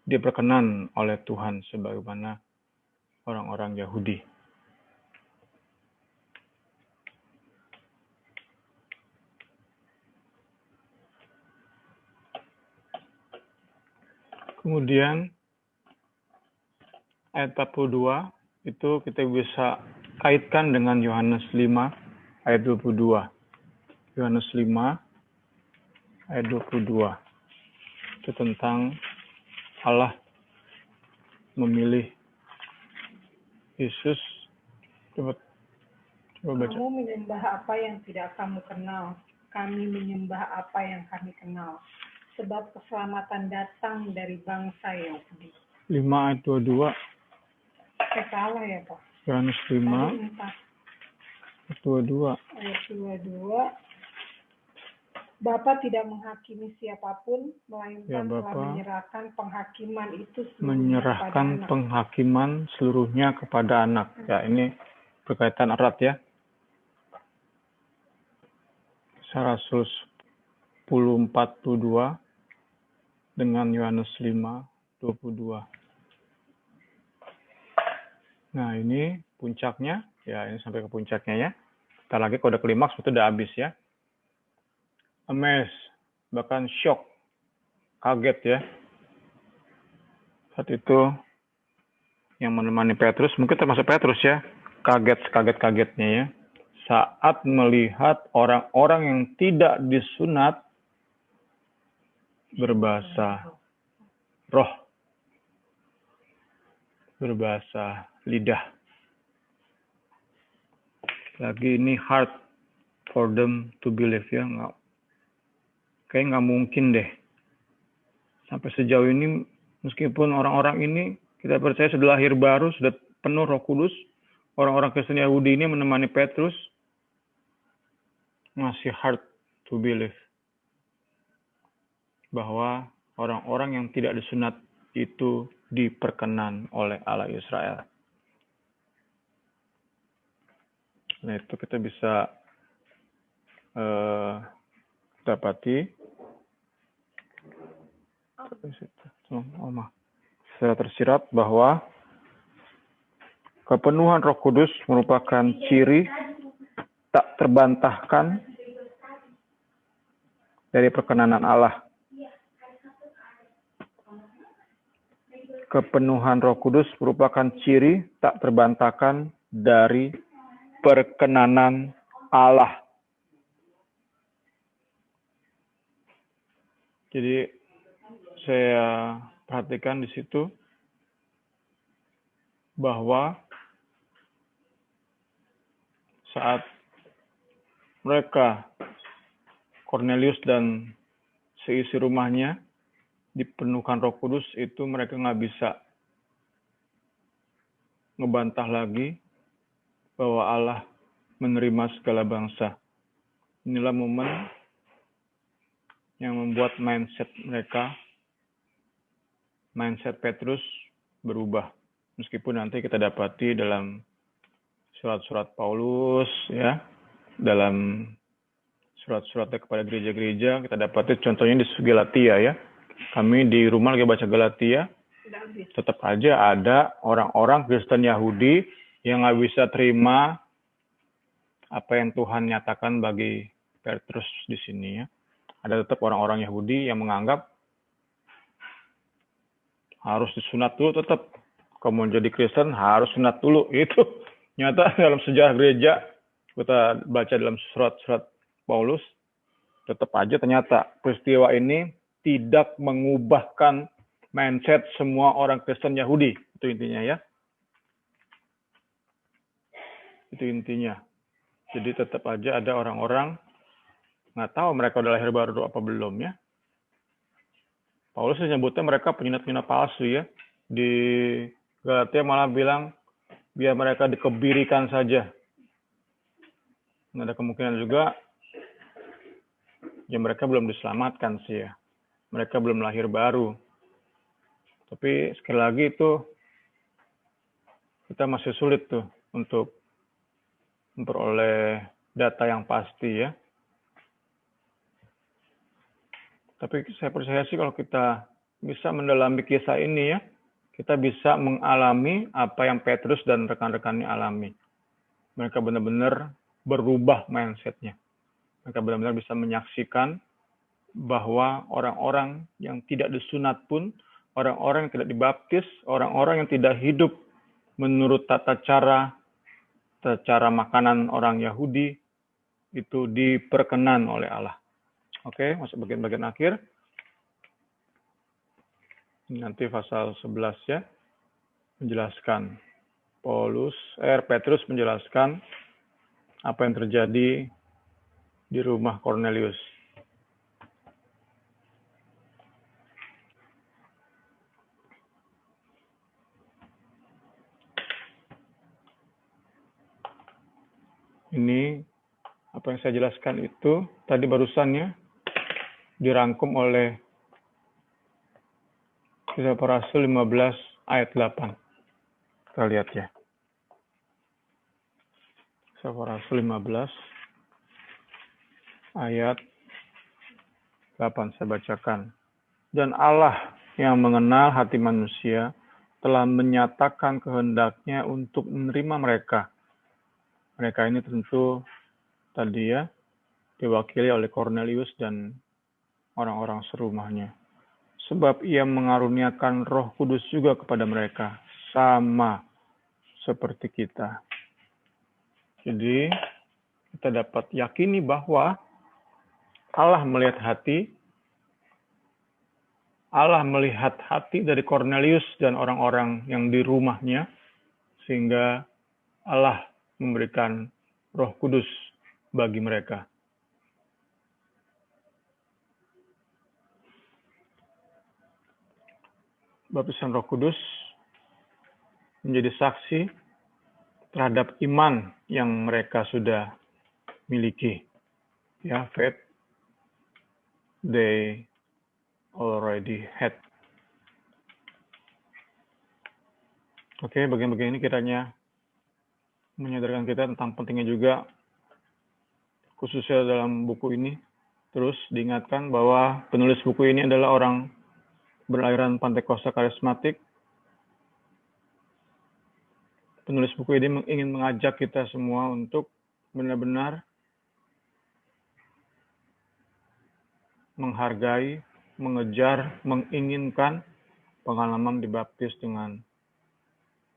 diperkenan oleh Tuhan sebagaimana orang-orang Yahudi. Kemudian ayat 42 itu kita bisa kaitkan dengan Yohanes 5 ayat 22. Yohanes 5 ayat 22. Itu tentang Allah memilih Yesus. Coba baca. Kamu menyembah apa yang tidak kamu kenal. Kami menyembah apa yang kami kenal. Sebab keselamatan datang dari bangsa Yahudi. 5 ayat 22. Salah ya Pak? Yohanes 5 ayat 22. Ayat 22. Bapa tidak menghakimi siapapun, melainkan telah menyerahkan penghakiman itu seluruhnya kepada anak. Ya, ini berkaitan erat ya. Rasul 10:42 dengan Yohanes 5:22. Nah, ini puncaknya Ya, ini sampai ke puncaknya ya. Ntar lagi kode klimaks itu udah habis ya. Amazed, bahkan shock, kaget ya. Saat itu yang menemani Petrus, mungkin termasuk Petrus ya, kaget-kagetnya ya. Saat melihat orang-orang yang tidak disunat berbahasa roh, berbahasa lidah. Lagi ini hard for them to believe ya, kayak nggak mungkin deh. Sampai sejauh ini, meskipun orang-orang ini kita percaya sudah lahir baru, sudah penuh Roh Kudus, orang-orang Kristen Yahudi ini menemani Petrus, masih hard to believe bahwa orang-orang yang tidak disunat itu diperkenan oleh Allah Israel. Nah, itu kita bisa dapati secara tersirat bahwa kepenuhan Roh Kudus merupakan ciri tak terbantahkan dari perkenanan Allah. Kepenuhan Roh Kudus merupakan ciri tak terbantahkan dari perkenanan Allah. Jadi saya perhatikan di situ bahwa saat mereka, Cornelius dan seisi rumahnya, dipenuhkan Roh Kudus, itu mereka nggak bisa ngebantah lagi bahwa Allah menerima segala bangsa. Inilah momen yang membuat mindset mereka, mindset Petrus berubah. Meskipun nanti kita dapati dalam surat-surat Paulus, ya, dalam surat-suratnya kepada gereja-gereja, kita dapati contohnya di Galatia ya. Kami di rumah lagi baca Galatia, tetap aja ada orang-orang Kristen Yahudi yang nggak bisa terima apa yang Tuhan nyatakan bagi Petrus di sini ya. Ada tetap orang-orang Yahudi yang menganggap harus disunat dulu tetap. Kamu jadi Kristen harus sunat dulu. Itu nyata dalam sejarah gereja, kita baca dalam surat-surat Paulus, tetap aja ternyata peristiwa ini tidak mengubahkan mindset semua orang Kristen Yahudi. Itu intinya ya. Itu intinya. Jadi tetap aja ada orang-orang, nggak tahu mereka udah lahir baru apa belum ya. Paulus menyebutnya mereka penyunat-penyunat palsu ya. Di Galatia malah bilang biar mereka dikebirikan saja. Ada kemungkinan juga ya mereka belum diselamatkan sih ya. Mereka belum lahir baru. Tapi sekali lagi itu kita masih sulit tuh untuk memperoleh data yang pasti ya. Tapi saya percaya sih kalau kita bisa mendalami kisah ini ya, kita bisa mengalami apa yang Petrus dan rekan-rekannya alami. Mereka benar-benar berubah mindset-nya. Mereka benar-benar bisa menyaksikan bahwa orang-orang yang tidak disunat pun, orang-orang yang tidak dibaptis, orang-orang yang tidak hidup menurut tata cara makanan orang Yahudi, itu diperkenan oleh Allah. Oke, masuk bagian-bagian akhir. Nanti pasal 11 ya, menjelaskan. Petrus menjelaskan apa yang terjadi di rumah Cornelius. Ini apa yang saya jelaskan itu tadi barusannya dirangkum oleh Kisah Para Rasul 15 ayat 8. Kita lihat ya. Kisah Para Rasul 15 ayat 8 saya bacakan. Dan Allah yang mengenal hati manusia telah menyatakan kehendaknya untuk menerima mereka Mereka ini tentu tadi ya diwakili oleh Cornelius dan orang-orang serumahnya. Sebab ia mengaruniakan Roh Kudus juga kepada mereka, sama seperti kita. Jadi kita dapat yakini bahwa Allah melihat hati dari Cornelius dan orang-orang yang di rumahnya, sehingga Allah memberikan Roh Kudus bagi mereka. Baptisan Roh Kudus menjadi saksi terhadap iman yang mereka sudah miliki. Ya, faith they already had. Oke, bagian-bagian ini kiranya menyadarkan kita tentang pentingnya juga, khususnya dalam buku ini. Terus diingatkan bahwa penulis buku ini adalah orang beraliran Pantekosta karismatik. Penulis buku ini ingin mengajak kita semua untuk benar-benar menghargai, mengejar, menginginkan pengalaman dibaptis dengan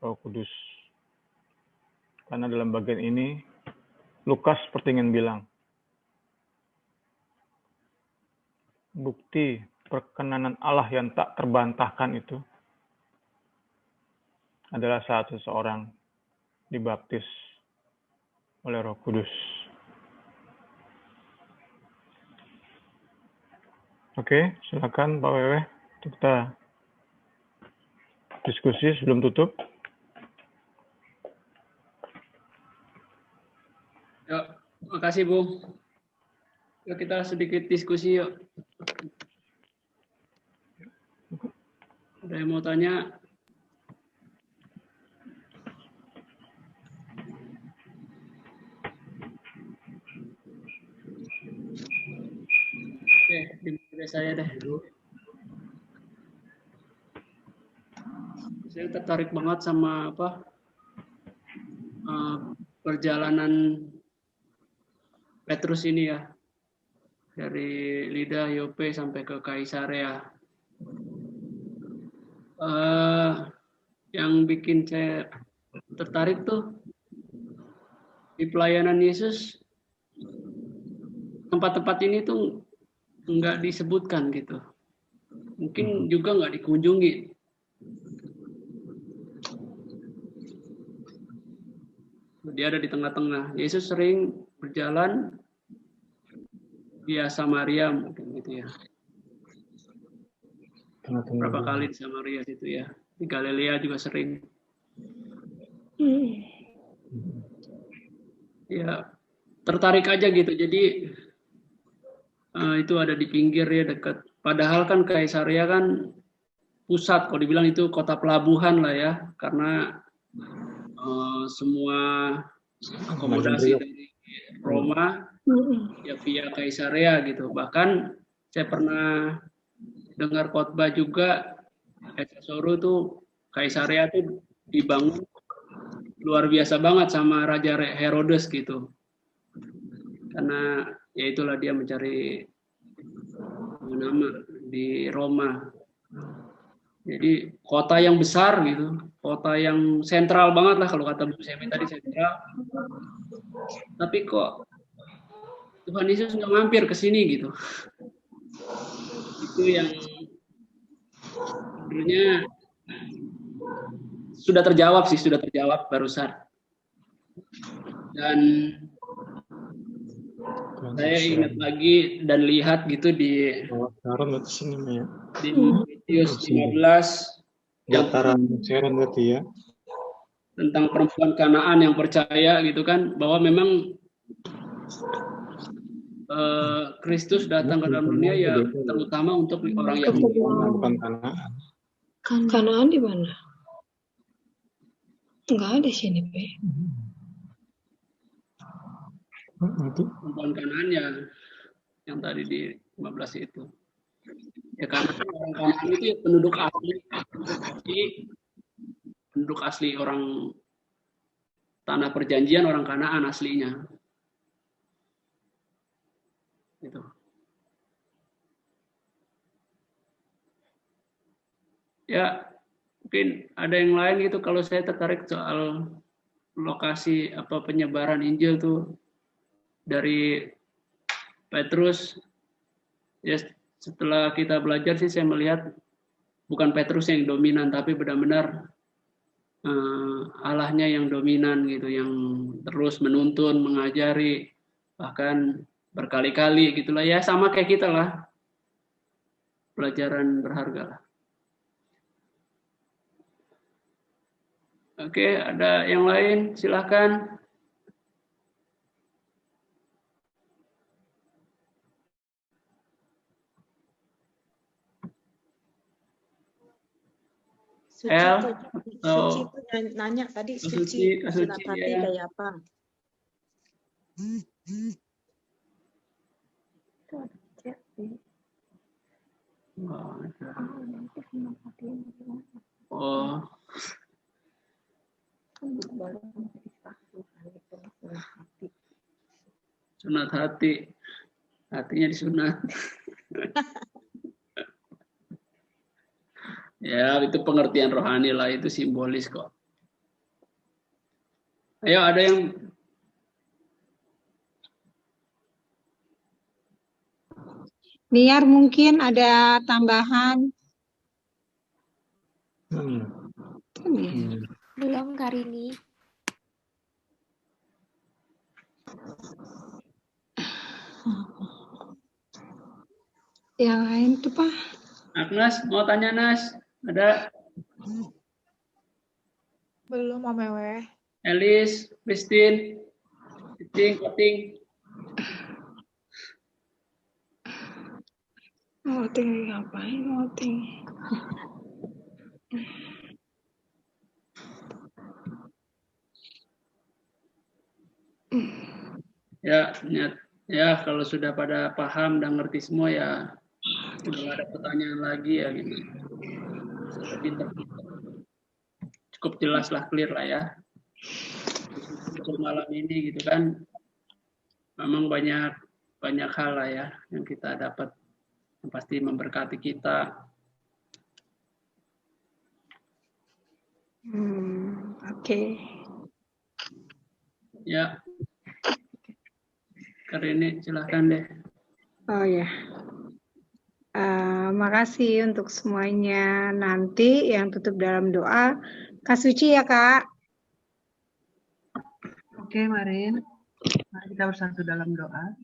Roh Kudus. Karena dalam bagian ini, Lukas seperti ingin bilang, bukti perkenanan Allah yang tak terbantahkan itu adalah saat seseorang dibaptis oleh Roh Kudus. Oke, silakan Pak Wewe, kita diskusi sebelum tutup. Ya, makasih Bu. Yuk kita sedikit diskusi yuk. Ada yang mau tanya? Oke, dimulai saya deh. Saya tertarik banget sama perjalanan Petrus ini ya, dari Lida, Yope sampai ke Kaisarea. Yang bikin saya tertarik tuh di pelayanan Yesus, tempat-tempat ini tuh nggak disebutkan gitu, mungkin juga nggak dikunjungi. Dia ada di tengah-tengah. Yesus sering berjalan via Samaria mungkin gitu ya. Berapa kali di Samaria situ ya. Di Galilea juga sering. Ya, tertarik aja gitu. Jadi itu ada di pinggir ya, dekat. Padahal kan Kaisarea kan pusat, kalau dibilang itu kota pelabuhan lah ya, karena semua akomodasi dari Roma ya via Kaisarea gitu. Bahkan saya pernah dengar khotbah juga, Efesus tuh Kaisarea tuh dibangun luar biasa banget sama Raja Herodes gitu. Karena ya itulah dia mencari nama di Roma. Jadi kota yang besar gitu, kota yang sentral banget lah kalau kata Bu Semi tadi, sentral. Tapi kok Tuhan Yesus nggak mampir ke sini gitu. Itu yang sebenarnya sudah terjawab barusan. Dan saya ingat lagi dan lihat gitu di Matius 15 tentang perempuan Kanaan yang percaya gitu kan, bahwa memang Kristus datang ke dalam dunia ya terutama untuk orang Yahudi. Bukan Kanaan. Kanaan di mana? Enggak ada sini, Pe. Perempuan Kanaan ya yang tadi di 15 itu. Ya karena orang Kanaan itu ya penduduk asli orang tanah perjanjian orang Kanaan aslinya. Gitu. Ya, mungkin ada yang lain gitu. Kalau saya tertarik soal lokasi apa penyebaran Injil tuh dari Petrus, ya setelah kita belajar sih saya melihat bukan Petrus yang dominan, tapi benar-benar Allahnya yang dominan gitu, yang terus menuntun, mengajari, bahkan berkali-kali gitulah ya, sama kayak kita lah, pelajaran berharga lah. Oke, ada yang lain? Silahkan. Suci itu nanya tadi suci sunat hati ya. kayak apa? Oh. Sunat hati, hatinya disunat. Ya, itu pengertian rohani lah, itu simbolis kok. Ayo, ada yang Niar mungkin ada tambahan. Belum, Karini. Yang lain tuh Pak. Agnes, mau tanya Nas? Ada? Belum, Omewe. Elis, Christine, Koting. Ngoting ngapain ngoting? Ya, kalau sudah pada paham dan ngerti semua ya, udah gak ada pertanyaan lagi ya gitu. Cukup jelas lah, clear lah ya. Untuk malam ini gitu kan, memang banyak hal lah ya yang kita dapat, yang pasti memberkati kita. Oke. Ya, Karini silahkan deh. Oh ya. Makasih untuk semuanya. Nanti yang tutup dalam doa, Kak Suci ya Kak. Oke, Marin. Mari kita bersatu dalam doa.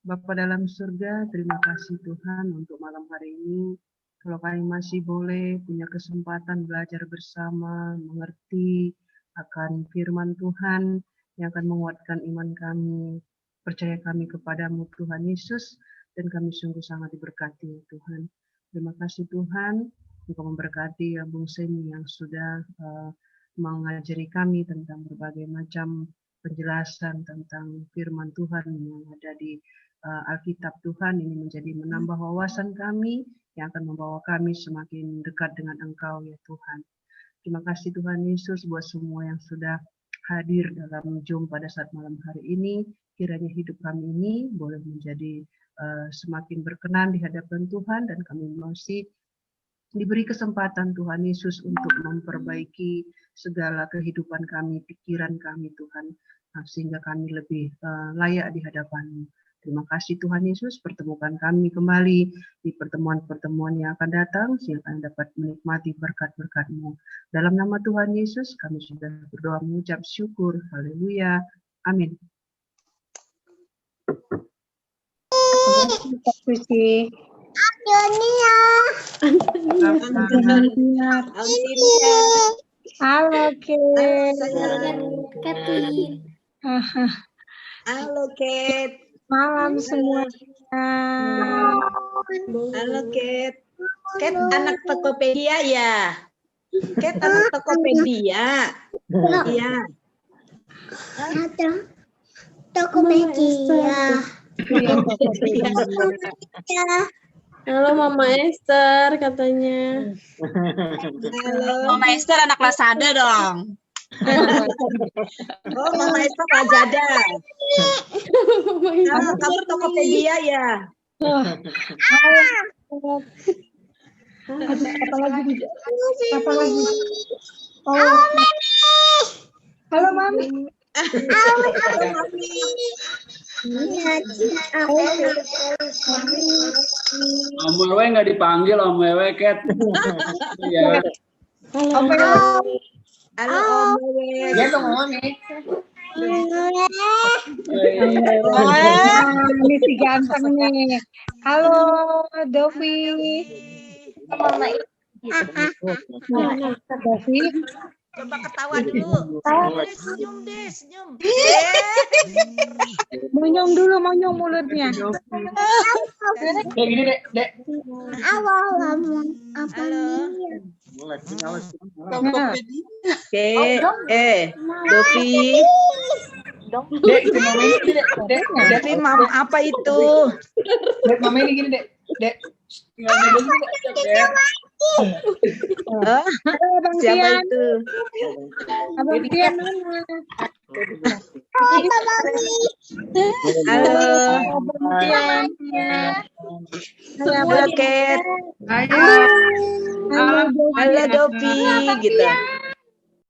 Bapa dalam surga, terima kasih Tuhan untuk malam hari ini. Kalau kami masih boleh punya kesempatan belajar bersama, mengerti akan firman Tuhan yang akan menguatkan iman kami, percaya kami kepadamu Tuhan Yesus, dan kami sungguh sangat diberkati Tuhan. Terima kasih Tuhan, Engkau memberkati Bung Semi yang sudah mengajari kami tentang berbagai macam penjelasan tentang firman Tuhan yang ada di Alkitab Tuhan. Ini menjadi menambah wawasan kami yang akan membawa kami semakin dekat dengan Engkau ya Tuhan. Terima kasih Tuhan Yesus buat semua yang sudah hadir dalam Zoom pada saat malam hari ini. Kiranya hidup kami ini boleh menjadi semakin berkenan di hadapan Tuhan, dan kami masih diberi kesempatan Tuhan Yesus untuk memperbaiki segala kehidupan kami, pikiran kami Tuhan, sehingga kami lebih layak di hadapan-Mu. Terima kasih Tuhan Yesus, pertemukan kami kembali di pertemuan-pertemuan yang akan datang, sehingga kami dapat menikmati berkat-berkat-Mu. Dalam nama Tuhan Yesus, kami sudah berdoa mengucap syukur. Haleluya. Amin. Suci. Halo Katin. Halo Ket. Malam semuanya. Halo Ket. Ket anak Tokopedia ya. Ket anak Tokopedia. Iya. Ada Tokopedia. Halo Mama Esther katanya. Halo. Mama Esther anak Lazada dong. Oh, Mama Esa Lazada. Kamu Tokopedia ya? Apa lagi? Apa lagi? Oh. Halo, Mami. Halo, Mami. Om Wewe nggak dipanggil Om Wewe, Ket. Iya. Om Wewe. Halo, Om Wewe. Ya dong, Mami. Ini si ganteng nih. Halo, Dovi. Mama. Dovi. Coba ketawa dulu. Senyum deh, senyum. Monyong dulu, monyong mulutnya. Dek, gini, Dek. Halo. Dovi. Dek, itu Mama ini gini, Dek. Dovi, Mama apa itu? Dek, Mama ini gini, Dek. Dek. Siapa itu? Abang Tian mana? Halo. Abang Tian. Halo, Ket. Halo, Dovi, gitu.